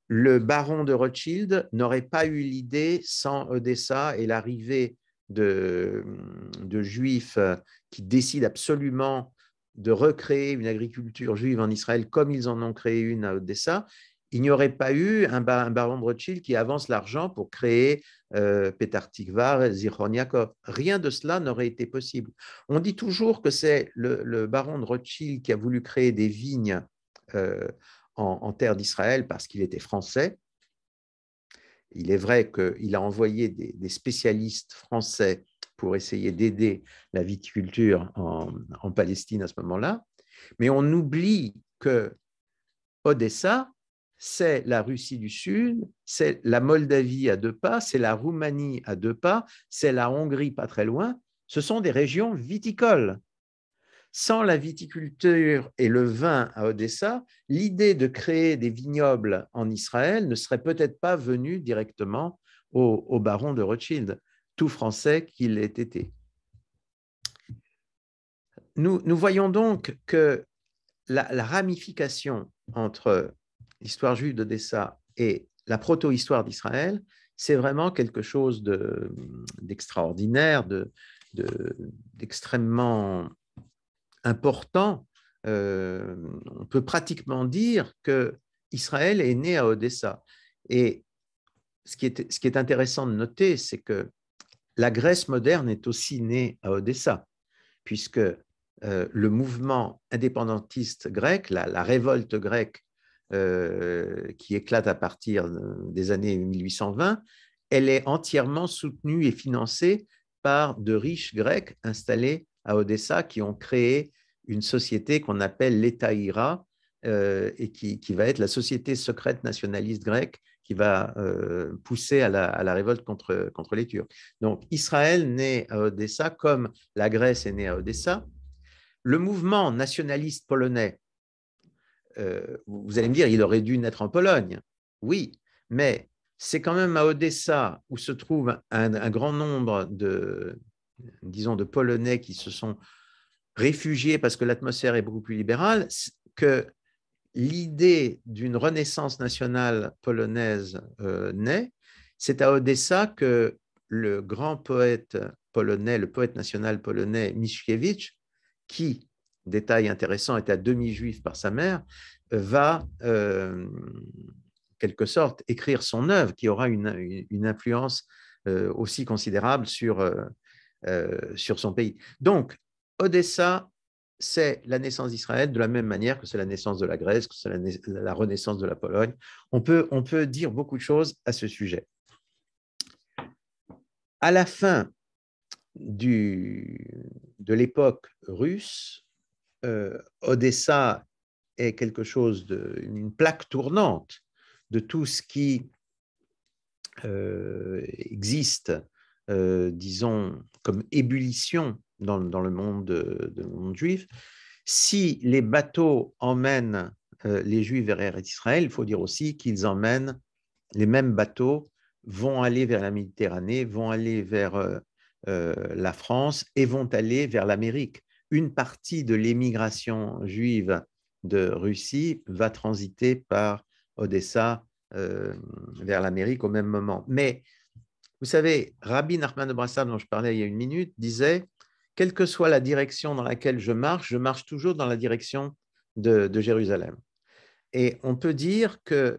Le baron de Rothschild n'aurait pas eu l'idée, sans Odessa et l'arrivée de juifs qui décident absolument de recréer une agriculture juive en Israël comme ils en ont créé une à Odessa, il n'y aurait pas eu un baron de Rothschild qui avance l'argent pour créer Petar Tikva, Zichron Yaakov. Rien de cela n'aurait été possible. On dit toujours que c'est le baron de Rothschild qui a voulu créer des vignes en terre d'Israël parce qu'il était français. Il est vrai qu'il a envoyé des spécialistes français pour essayer d'aider la viticulture en Palestine à ce moment-là, mais on oublie que Odessa, c'est la Russie du Sud, c'est la Moldavie à 2 pas, c'est la Roumanie à 2 pas, c'est la Hongrie pas très loin. Ce sont des régions viticoles. Sans la viticulture et le vin à Odessa, l'idée de créer des vignobles en Israël ne serait peut-être pas venue directement au baron de Rothschild, tout français qu'il ait été. Nous voyons donc que la ramification entre l'histoire juive d'Odessa et la proto-histoire d'Israël, c'est vraiment quelque chose d'extraordinaire, d'extrêmement important. On peut pratiquement dire que Israël est né à Odessa. Et ce qui est intéressant de noter, c'est que la Grèce moderne est aussi née à Odessa, puisque le mouvement indépendantiste grec, la révolte grecque qui éclate à partir des années 1820, elle est entièrement soutenue et financée par de riches Grecs installés à Odessa qui ont créé une société qu'on appelle l'État Ira et qui va être la société secrète nationaliste grecque qui va pousser à la révolte contre les Turcs. Donc Israël naît à Odessa comme la Grèce est née à Odessa. Le mouvement nationaliste polonais, vous allez me dire, il aurait dû naître en Pologne. Oui, mais c'est quand même à Odessa où se trouve un grand nombre de Polonais qui se sont réfugiés parce que l'atmosphère est beaucoup plus libérale, que l'idée d'une renaissance nationale polonaise naît. C'est à Odessa que le grand poète polonais, le poète national polonais Mickiewicz, qui, détail intéressant, est à demi-juif par sa mère, va quelque sorte, écrire son œuvre qui aura une influence aussi considérable sur son pays. Donc, Odessa, c'est la naissance d'Israël de la même manière que c'est la naissance de la Grèce, que c'est la renaissance de la Pologne. On peut dire beaucoup de choses à ce sujet. À la fin de l'époque russe, Odessa est quelque chose une plaque tournante de tout ce qui existe, disons, comme ébullition dans le monde juif. Si les bateaux emmènent les Juifs vers Israël, il faut dire aussi qu'ils emmènent, les mêmes bateaux vont aller vers la Méditerranée, vont aller vers la France et vont aller vers l'Amérique. Une partie de l'émigration juive de Russie va transiter par Odessa vers l'Amérique au même moment. Mais vous savez, Rabbi Nachman de Brassard, dont je parlais il y a une minute, disait « Quelle que soit la direction dans laquelle je marche toujours dans la direction de Jérusalem. » Et on peut dire qu'il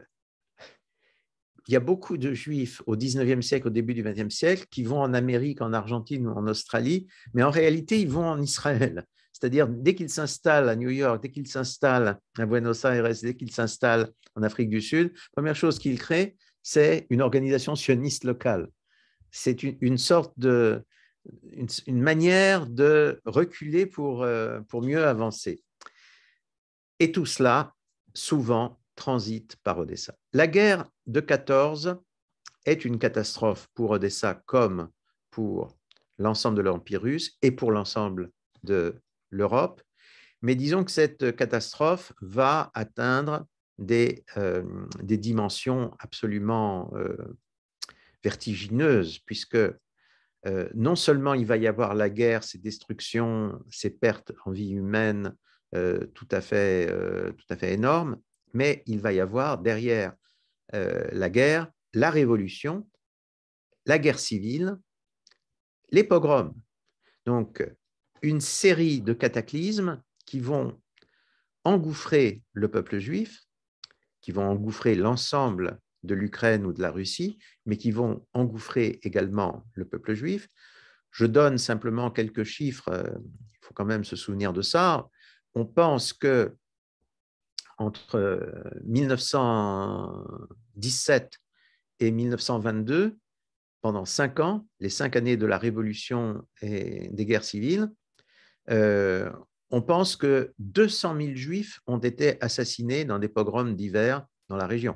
y a beaucoup de Juifs au XIXe siècle, au début du XXe siècle, qui vont en Amérique, en Argentine ou en Australie, mais en réalité, ils vont en Israël. C'est-à-dire, dès qu'ils s'installent à New York, dès qu'ils s'installent à Buenos Aires, dès qu'ils s'installent en Afrique du Sud, la première chose qu'ils créent, c'est une organisation sioniste locale. C'est une sorte une manière de reculer pour mieux avancer. Et tout cela, souvent, transite par Odessa. La guerre de 14 est une catastrophe pour Odessa comme pour l'ensemble de l'Empire russe et pour l'ensemble de l'Europe. Mais disons que cette catastrophe va atteindre des dimensions absolument vertigineuses, puisque non seulement il va y avoir la guerre, ces destructions, ces pertes en vie humaine tout à fait énormes, mais il va y avoir derrière la guerre, la révolution, la guerre civile, les pogroms. Donc, une série de cataclysmes qui vont engouffrer le peuple juif, qui vont engouffrer l'ensemble de l'Ukraine ou de la Russie, mais qui vont engouffrer également le peuple juif. Je donne simplement quelques chiffres, il faut quand même se souvenir de ça. On pense que entre 1917 et 1922, pendant 5 ans, les 5 années de la Révolution et des guerres civiles, on pense que 200 000 Juifs ont été assassinés dans des pogroms divers dans la région.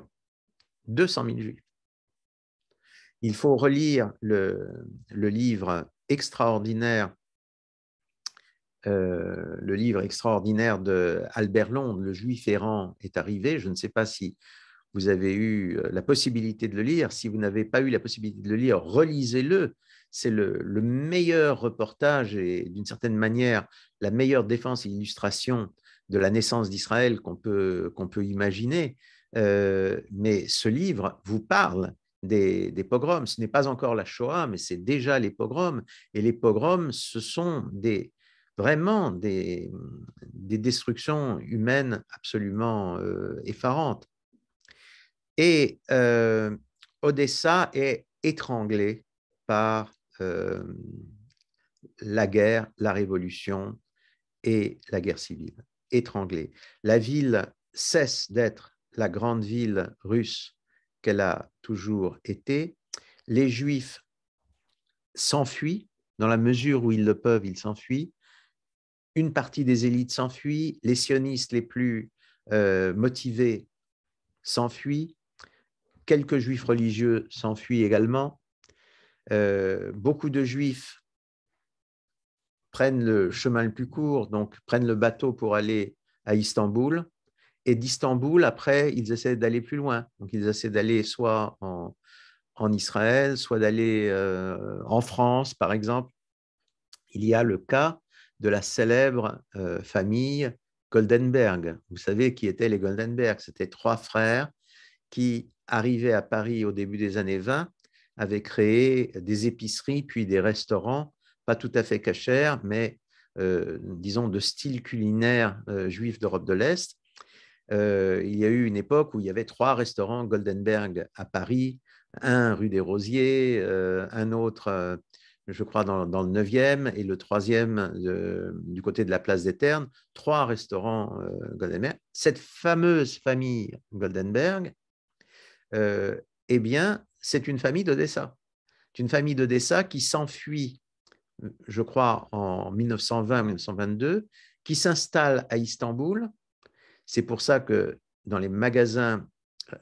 200 000 Juifs. Il faut relire le livre extraordinaire de Albert Londres, Le Juif errant est arrivé. Je ne sais pas si vous avez eu la possibilité de le lire. Si vous n'avez pas eu la possibilité de le lire, relisez-le. C'est le meilleur reportage et d'une certaine manière la meilleure défense et illustration de la naissance d'Israël qu'on peut imaginer. Mais ce livre vous parle des pogroms. Ce n'est pas encore la Shoah, mais c'est déjà les pogroms. Et les pogroms, ce sont vraiment des destructions humaines absolument effarantes. Et Odessa est étranglée par la guerre, la révolution et la guerre civile. Étranglée. La ville cesse d'être la grande ville russe qu'elle a toujours été. Les Juifs s'enfuient, dans la mesure où ils le peuvent, ils s'enfuient. Une partie des élites s'enfuit, les sionistes les plus motivés s'enfuient, quelques Juifs religieux s'enfuient également. Beaucoup de Juifs prennent le chemin le plus court, donc prennent le bateau pour aller à Istanbul. Et d'Istanbul, après, ils essaient d'aller plus loin. Donc, ils essaient d'aller soit en Israël, soit d'aller en France, par exemple. Il y a le cas de la célèbre famille Goldenberg. Vous savez qui étaient les Goldenberg? C'était 3 frères qui, arrivés à Paris au début des années 20, avaient créé des épiceries puis des restaurants, pas tout à fait cachers, mais disons de style culinaire juif d'Europe de l'Est. Il y a eu une époque où il y avait 3 restaurants Goldenberg à Paris, un rue des Rosiers, un autre, je crois, dans le 9e, et le 3e du côté de la place des Ternes, 3 restaurants Goldenberg. Cette fameuse famille Goldenberg, eh bien, c'est une famille d'Odessa. C'est une famille d'Odessa qui s'enfuit, je crois, en 1920-1922, qui s'installe à Istanbul. C'est pour ça que dans les magasins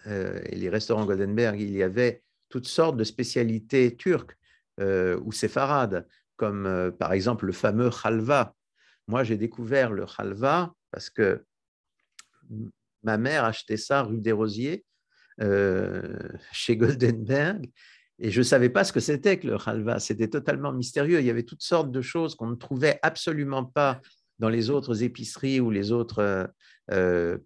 et les restaurants Goldenberg, il y avait toutes sortes de spécialités turques ou séfarades, comme par exemple le fameux halva. Moi, j'ai découvert le halva parce que ma mère achetait ça rue des Rosiers chez Goldenberg. Et je ne savais pas ce que c'était que le halva. C'était totalement mystérieux. Il y avait toutes sortes de choses qu'on ne trouvait absolument pas dans les autres épiceries ou les autres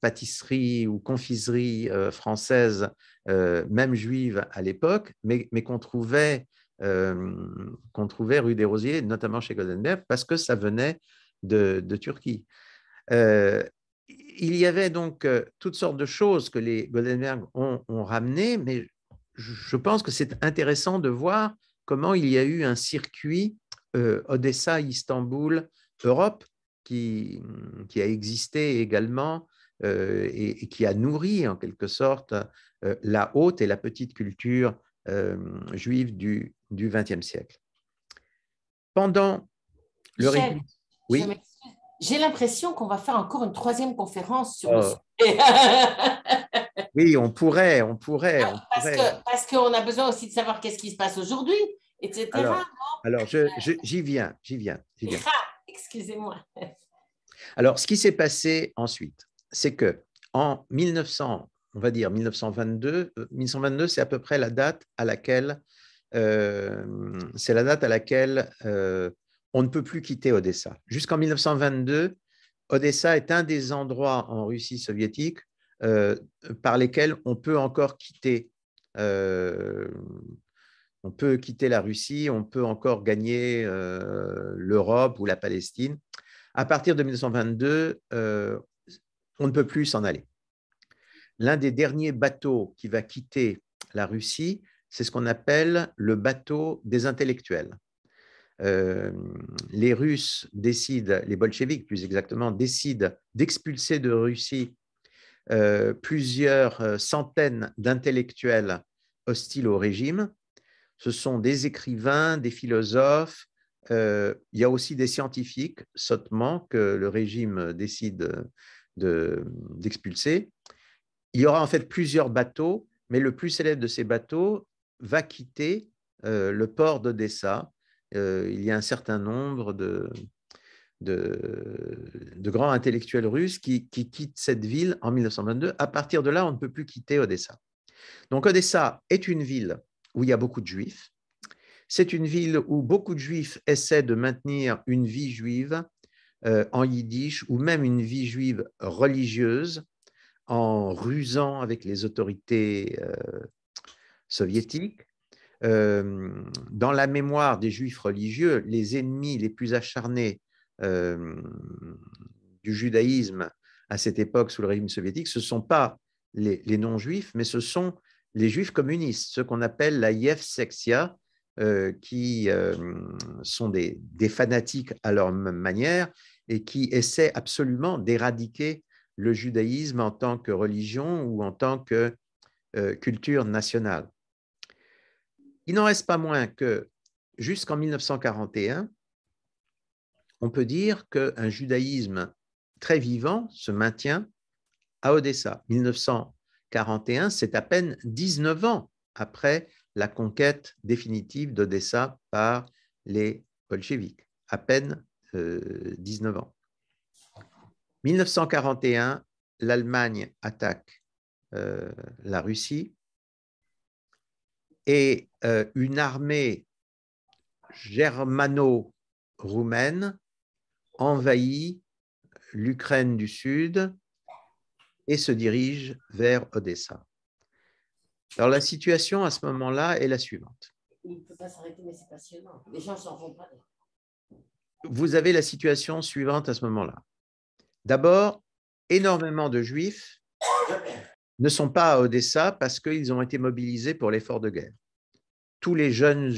pâtisseries ou confiseries françaises, même juives à l'époque, mais qu'on trouvait rue des Rosiers, notamment chez Goldenberg, parce que ça venait de Turquie. Il y avait donc toutes sortes de choses que les Goldenberg ont ramenées, mais je pense que c'est intéressant de voir comment il y a eu un circuit Odessa, Istanbul, Europe qui a existé également et qui a nourri en quelque sorte la haute et la petite culture juive du XXe siècle. Pendant le Michel, régime… je Oui. m'excuse. J'ai l'impression qu'on va faire encore une 3e conférence sur le sujet. Oui, on pourrait. Parce qu'on a besoin aussi de savoir qu'est-ce qui se passe aujourd'hui, etc. Alors j'y viens. Excusez-moi. Alors, ce qui s'est passé ensuite, c'est que en 1900, on va dire 1922, 1922, c'est à peu près la date à laquelle on ne peut plus quitter Odessa. Jusqu'en 1922, Odessa est un des endroits en Russie soviétique par lesquels on peut encore quitter. On peut quitter la Russie, on peut encore gagner l'Europe ou la Palestine. À partir de 1922, on ne peut plus s'en aller. L'un des derniers bateaux qui va quitter la Russie, c'est ce qu'on appelle le bateau des intellectuels. Les Russes décident, les bolcheviks plus exactement, décident d'expulser de Russie plusieurs centaines d'intellectuels hostiles au régime. Ce sont des écrivains, des philosophes, il y a aussi des scientifiques, sottement, que le régime décide d'expulser. Il y aura en fait plusieurs bateaux, mais le plus célèbre de ces bateaux va quitter le port d'Odessa. Il y a un certain nombre de grands intellectuels russes qui quittent cette ville en 1922. À partir de là, on ne peut plus quitter Odessa. Donc Odessa est une ville où il y a beaucoup de juifs. C'est une ville où beaucoup de juifs essaient de maintenir une vie juive en yiddish ou même une vie juive religieuse en rusant avec les autorités soviétiques. Dans la mémoire des juifs religieux, les ennemis les plus acharnés du judaïsme à cette époque sous le régime soviétique, ce ne sont pas les non-juifs, mais ce sont les juifs communistes, ceux qu'on appelle la Yevsektia, qui sont des fanatiques à leur manière et qui essaient absolument d'éradiquer le judaïsme en tant que religion ou en tant que culture nationale. Il n'en reste pas moins que jusqu'en 1941, on peut dire qu'un judaïsme très vivant se maintient à Odessa. 1941, c'est à peine 19 ans après la conquête définitive d'Odessa par les bolcheviks. À peine 19 ans. 1941, l'Allemagne attaque la Russie et une armée germano-roumaine envahit l'Ukraine du Sud et se dirige vers Odessa. Alors la situation à ce moment-là est la suivante. Il ne peut pas s'arrêter, mais c'est passionnant. Les gens ne s'en vont pas. Vous avez la situation suivante à ce moment-là. D'abord, énormément de Juifs ne sont pas à Odessa parce qu'ils ont été mobilisés pour l'effort de guerre. Tous les jeunes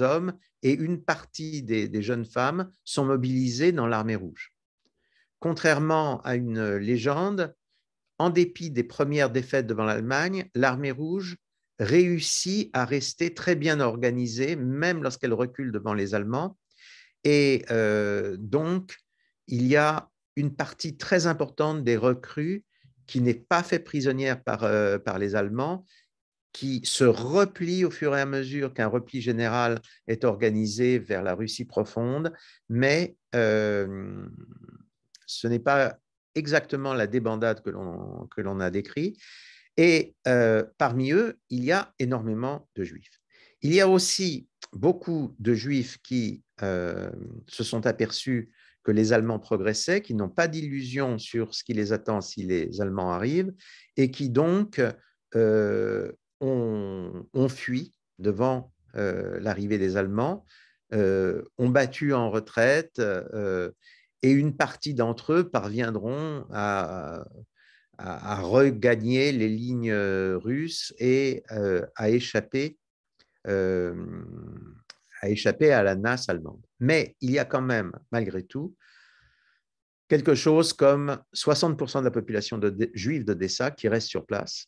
hommes et une partie des jeunes femmes sont mobilisés dans l'armée rouge. Contrairement à une légende, en dépit des premières défaites devant l'Allemagne, l'armée rouge réussit à rester très bien organisée, même lorsqu'elle recule devant les Allemands. Et donc, il y a une partie très importante des recrues qui n'est pas faite prisonnière par les Allemands, qui se replie au fur et à mesure qu'un repli général est organisé vers la Russie profonde, mais ce n'est pas exactement la débandade que l'on a décrit. Et parmi eux, il y a énormément de Juifs. Il y a aussi beaucoup de Juifs qui se sont aperçus que les Allemands progressaient, qui n'ont pas d'illusion sur ce qui les attend si les Allemands arrivent, et qui donc ont fui devant l'arrivée des Allemands, ont battu en retraite, et une partie d'entre eux parviendront à regagner les lignes russes et à échapper à la nasse allemande. Mais il y a quand même, malgré tout, quelque chose comme 60% de la population juive d'Odessa qui reste sur place.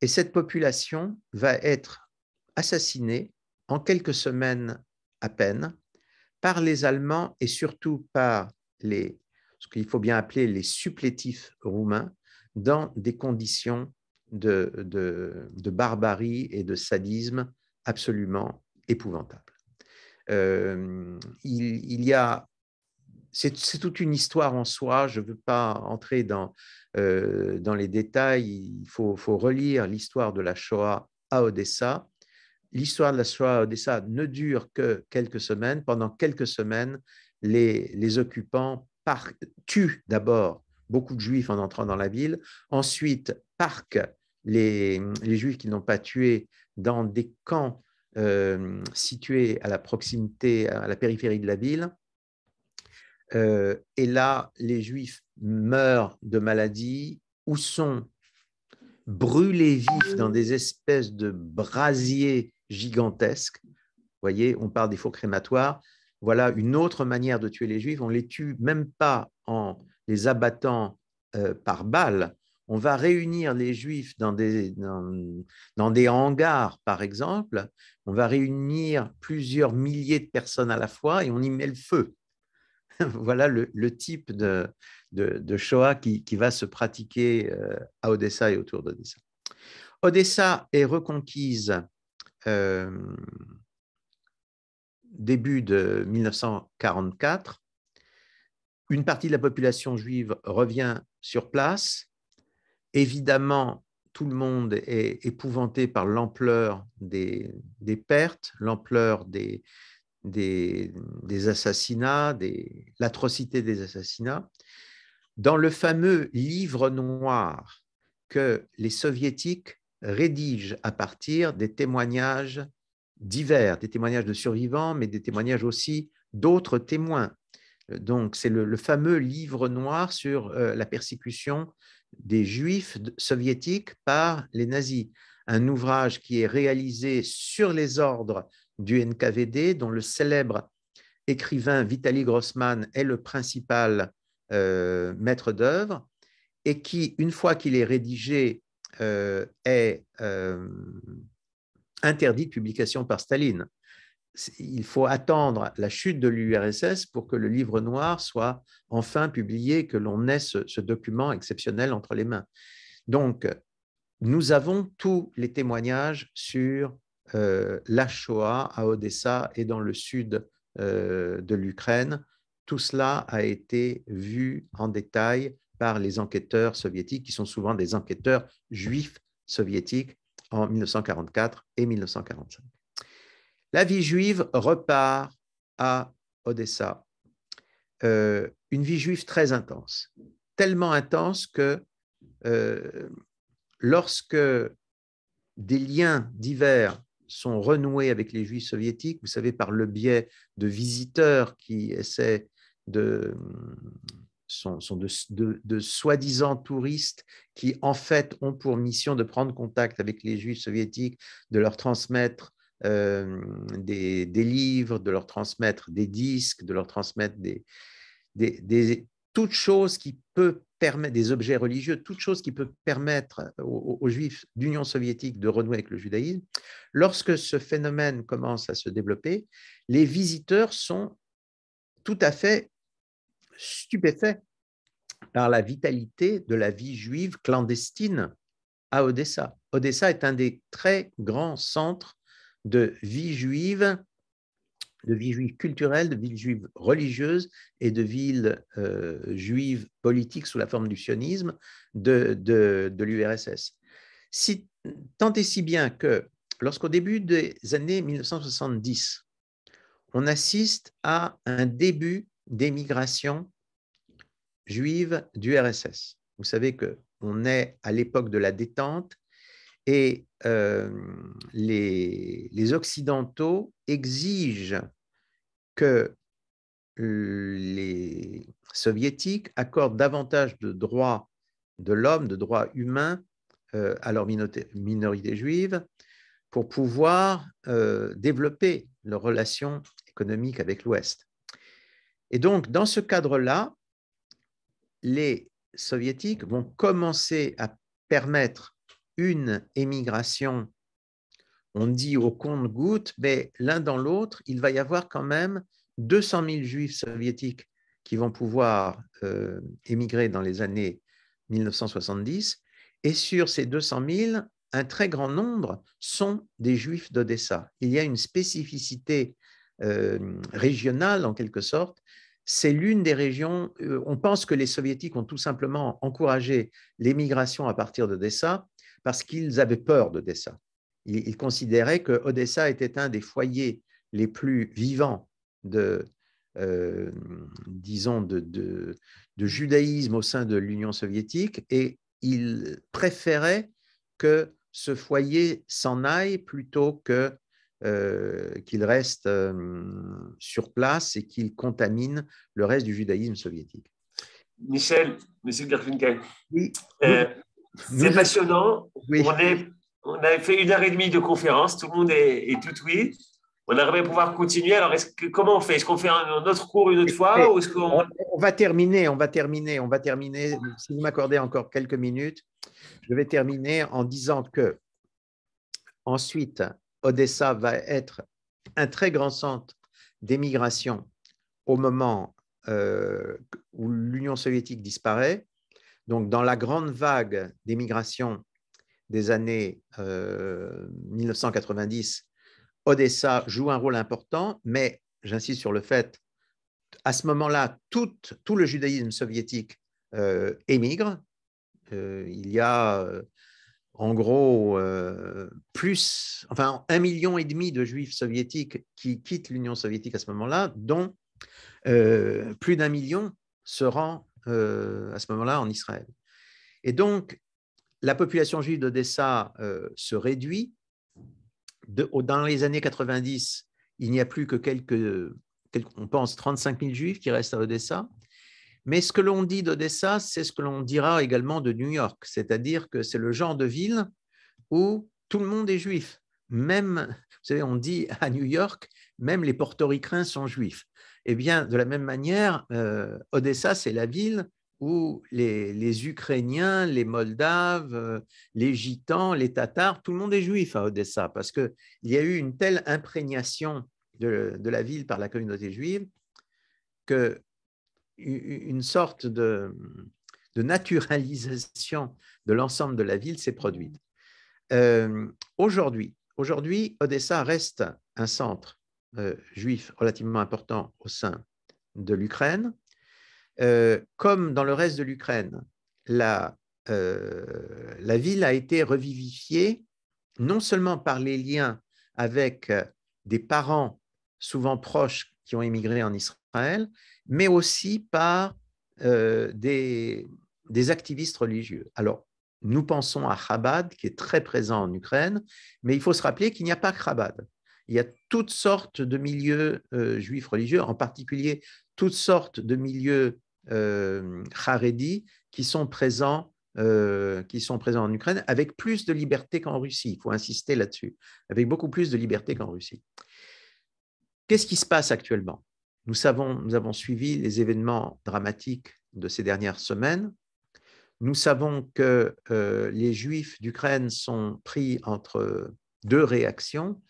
Et cette population va être assassinée en quelques semaines à peine par les Allemands et surtout par ce qu'il faut bien appeler les supplétifs roumains, dans des conditions de barbarie et de sadisme absolument épouvantables. C'est toute une histoire en soi, je ne veux pas entrer dans les détails, il faut relire l'histoire de la Shoah à Odessa. L'histoire de la Shoah à Odessa ne dure que quelques semaines. Pendant quelques semaines, les occupants tuent d'abord beaucoup de Juifs en entrant dans la ville, ensuite parquent les Juifs qu'ils n'ont pas tués dans des camps situés à la proximité, à la périphérie de la ville. Et là, les Juifs meurent de maladie ou sont brûlés vifs dans des espèces de brasiers gigantesques. Vous voyez, on parle des fours crématoires. Voilà une autre manière de tuer les Juifs. On ne les tue même pas en les abattant par balles. On va réunir les Juifs dans des hangars, par exemple. On va réunir plusieurs milliers de personnes à la fois et on y met le feu. Voilà le type de Shoah qui va se pratiquer à Odessa et autour d'Odessa. Odessa est reconquise début de 1944. Une partie de la population juive revient sur place. Évidemment, tout le monde est épouvanté par l'ampleur des pertes, l'ampleur des assassinats, l'atrocité des assassinats. Dans le fameux livre noir que les soviétiques rédigent à partir des témoignages divers, des témoignages de survivants, mais des témoignages aussi d'autres témoins. Donc, c'est le fameux livre noir sur la persécution des Juifs soviétiques par les nazis. Un ouvrage qui est réalisé sur les ordres du NKVD, dont le célèbre écrivain Vitaly Grossman est le principal maître d'œuvre, et qui, une fois qu'il est rédigé, est interdit de publication par Staline. Il faut attendre la chute de l'URSS pour que le livre noir soit enfin publié, que l'on ait ce document exceptionnel entre les mains. Donc, nous avons tous les témoignages sur la Shoah à Odessa et dans le sud de l'Ukraine. Tout cela a été vu en détail par les enquêteurs soviétiques, qui sont souvent des enquêteurs juifs soviétiques en 1944 et 1945. La vie juive repart à Odessa. Une vie juive très intense, tellement intense que lorsque des liens divers sont renoués avec les Juifs soviétiques, vous savez, par le biais de visiteurs qui essaient de sont de soi-disant touristes qui, en fait, ont pour mission de prendre contact avec les Juifs soviétiques, de leur transmettre des livres, de leur transmettre des disques, de leur transmettre toute chose qui peut permettre, des objets religieux, toute chose qui peut permettre aux Juifs d'Union soviétique de renouer avec le judaïsme. Lorsque ce phénomène commence à se développer, les visiteurs sont tout à fait stupéfaits par la vitalité de la vie juive clandestine à Odessa. Odessa est un des très grands centres de vie juive culturelle, de vie juive religieuse et de vie juive politique sous la forme du sionisme de l'URSS. Tant et si bien que lorsqu'au début des années 1970, on assiste à un début d'émigration juive du RSS. Vous savez qu'on est à l'époque de la détente et les Occidentaux exigent que les Soviétiques accordent davantage de droits de l'homme, de droits humains à leur minorité juive pour pouvoir développer leurs relations économiques avec l'Ouest. Et donc, dans ce cadre-là, les Soviétiques vont commencer à permettre une émigration, on dit au compte-gouttes, mais l'un dans l'autre, il va y avoir quand même 200 000 Juifs soviétiques qui vont pouvoir émigrer dans les années 1970. Et sur ces 200 000, un très grand nombre sont des Juifs d'Odessa. Il y a une spécificité régionale, en quelque sorte. C'est l'une des régions, on pense que les Soviétiques ont tout simplement encouragé l'émigration à partir d'Odessa parce qu'ils avaient peur d'Odessa. Ils considéraient que Odessa était un des foyers les plus vivants disons, de judaïsme au sein de l'Union soviétique, et ils préféraient que ce foyer s'en aille plutôt que qu'il reste sur place et qu'il contamine le reste du judaïsme soviétique. Michel, Monsieur Garfinkel, oui, c'est passionnant. Oui. On a fait 1h30 de conférence, tout le monde est tout oui. On aimerait pouvoir continuer. Alors, comment on fait? Est-ce qu'on fait un autre cours une autre fois ou est-ce qu'on... On va terminer. Si vous m'accordez encore quelques minutes, je vais terminer en disant que ensuite, Odessa va être un très grand centre d'émigration au moment où l'Union soviétique disparaît. Donc, dans la grande vague d'émigration des années 1990, Odessa joue un rôle important, mais j'insiste sur le fait, à ce moment-là, tout le judaïsme soviétique émigre. Il y a en gros plus, enfin 1,5 million de juifs soviétiques qui quittent l'Union soviétique à ce moment-là, dont plus d'1 million se rend à ce moment-là en Israël. Et donc, la population juive d'Odessa se réduit. Dans les années 90, il n'y a plus que on pense 35 000 juifs qui restent à Odessa. Mais ce que l'on dit d'Odessa, c'est ce que l'on dira également de New York, c'est-à-dire que c'est le genre de ville où tout le monde est juif. Même, vous savez, on dit à New York, même les portoricains sont juifs. Eh bien, de la même manière, Odessa, c'est la ville où les Ukrainiens, les Moldaves, les Gitans, les Tatars, tout le monde est juif à Odessa, parce qu'il y a eu une telle imprégnation de la ville par la communauté juive qu'une sorte de naturalisation de l'ensemble de la ville s'est produite. Aujourd'hui, Odessa reste un centre juif relativement important au sein de l'Ukraine. Comme dans le reste de l'Ukraine, la ville a été revivifiée non seulement par les liens avec des parents souvent proches qui ont émigré en Israël, mais aussi par des activistes religieux. Alors, nous pensons à Chabad, qui est très présent en Ukraine, mais il faut se rappeler qu'il n'y a pas que Chabad. Il y a toutes sortes de milieux juifs religieux, en particulier toutes sortes de milieux Haredi qui sont présents en Ukraine avec plus de liberté qu'en Russie. Il faut insister là-dessus, avec beaucoup plus de liberté qu'en Russie. Qu'est-ce qui se passe actuellement? Nous avons suivi les événements dramatiques de ces dernières semaines. Nous savons que les Juifs d'Ukraine sont pris entre deux réactions.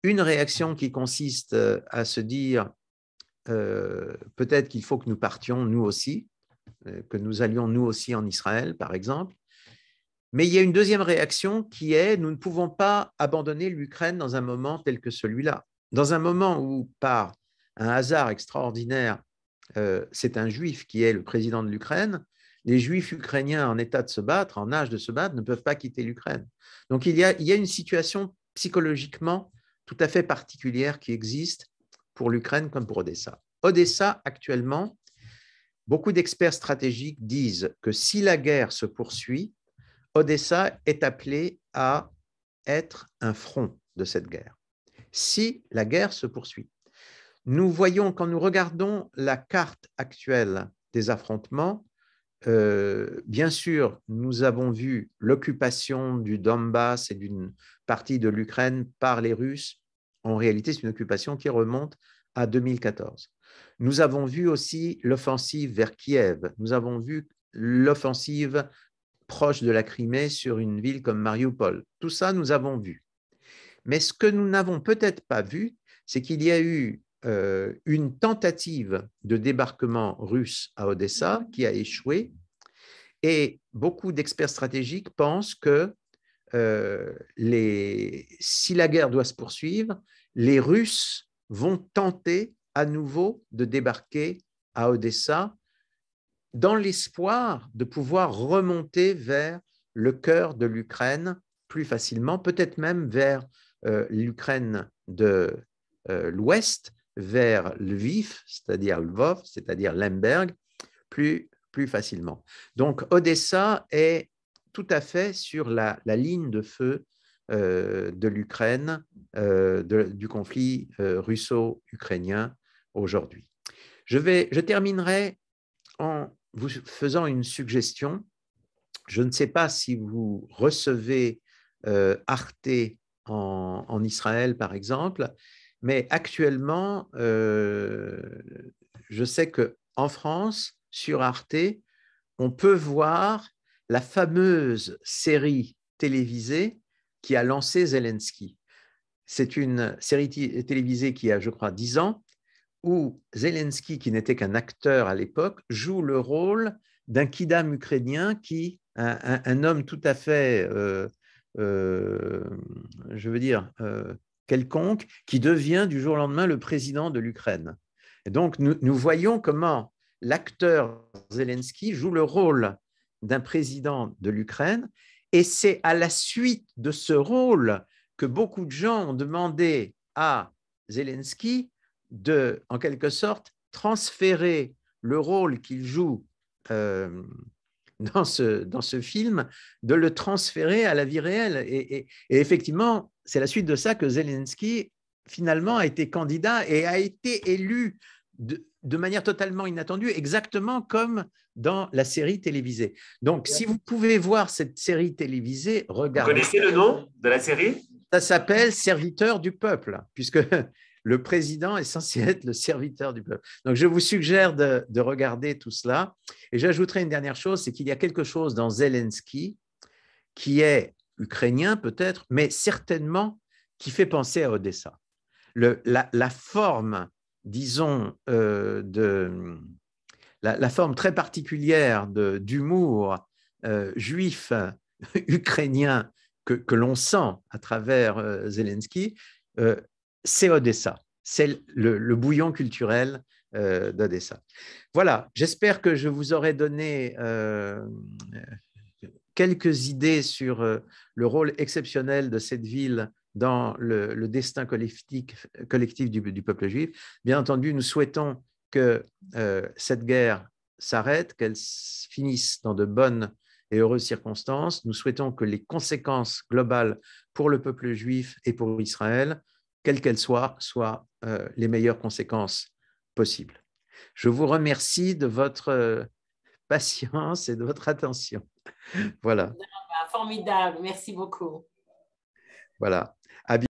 Une réaction qui consiste à se dire peut-être qu'il faut que nous partions nous aussi, que nous allions nous aussi en Israël, par exemple. Mais il y a une deuxième réaction qui est nous ne pouvons pas abandonner l'Ukraine dans un moment tel que celui-là. Dans un moment où, par un hasard extraordinaire, c'est un Juif qui est le président de l'Ukraine, les Juifs ukrainiens en état de se battre, en âge de se battre, ne peuvent pas quitter l'Ukraine. Donc il y a une situation psychologiquement tout à fait particulière qui existe pour l'Ukraine comme pour Odessa. Odessa, actuellement, beaucoup d'experts stratégiques disent que si la guerre se poursuit, Odessa est appelée à être un front de cette guerre. Si la guerre se poursuit. Nous voyons, quand nous regardons la carte actuelle des affrontements, bien sûr, nous avons vu l'occupation du Donbass et d'une partie de l'Ukraine par les Russes. En réalité, c'est une occupation qui remonte à 2014. Nous avons vu aussi l'offensive vers Kiev. Nous avons vu l'offensive proche de la Crimée sur une ville comme Mariupol. Tout ça, nous avons vu. Mais ce que nous n'avons peut-être pas vu, c'est qu'il y a eu une tentative de débarquement russe à Odessa qui a échoué. Et beaucoup d'experts stratégiques pensent que si la guerre doit se poursuivre, les Russes vont tenter à nouveau de débarquer à Odessa dans l'espoir de pouvoir remonter vers le cœur de l'Ukraine plus facilement, peut-être même vers l'Ukraine de l'Ouest, vers Lviv, c'est-à-dire Lvov, c'est-à-dire Lemberg, plus facilement. Donc Odessa est tout à fait sur la ligne de feu de l'Ukraine, du conflit russo-ukrainien aujourd'hui. Je terminerai en vous faisant une suggestion. Je ne sais pas si vous recevez Arte en Israël, par exemple, mais actuellement, je sais qu'en France, sur Arte, on peut voir la fameuse série télévisée qui a lancé Zelensky. C'est une série télévisée qui a, je crois, 10 ans, où Zelensky, qui n'était qu'un acteur à l'époque, joue le rôle d'un kidam ukrainien un homme tout à fait, je veux dire, quelconque, qui devient du jour au lendemain le président de l'Ukraine. Et donc, nous voyons comment l'acteur Zelensky joue le rôle d'un président de l'Ukraine, et c'est à la suite de ce rôle que beaucoup de gens ont demandé à Zelensky de, en quelque sorte, transférer le rôle qu'il joue dans ce film, de le transférer à la vie réelle. Et effectivement, c'est la suite de ça que Zelensky, finalement, a été candidat et a été élu de manière totalement inattendue, exactement comme dans la série télévisée. Donc, si vous pouvez voir cette série télévisée, regardez. Vous connaissez le nom de la série? Ça s'appelle Serviteur du peuple, puisque le président est censé être le serviteur du peuple. Donc, je vous suggère de regarder tout cela. Et j'ajouterai une dernière chose, c'est qu'il y a quelque chose dans Zelensky qui est ukrainien peut-être, mais certainement qui fait penser à Odessa. La forme, disons, la forme très particulière d'humour juif ukrainien que l'on sent à travers Zelensky, c'est Odessa, c'est le bouillon culturel d'Odessa. Voilà, j'espère que je vous aurai donné quelques idées sur le rôle exceptionnel de cette ville dans le destin collectif du peuple juif. Bien entendu, nous souhaitons que cette guerre s'arrête, qu'elle finisse dans de bonnes et heureuses circonstances. Nous souhaitons que les conséquences globales pour le peuple juif et pour Israël, quelles qu'elles soient les meilleures conséquences possibles. Je vous remercie de votre patience et de votre attention. Voilà. Formidable, merci beaucoup. Voilà.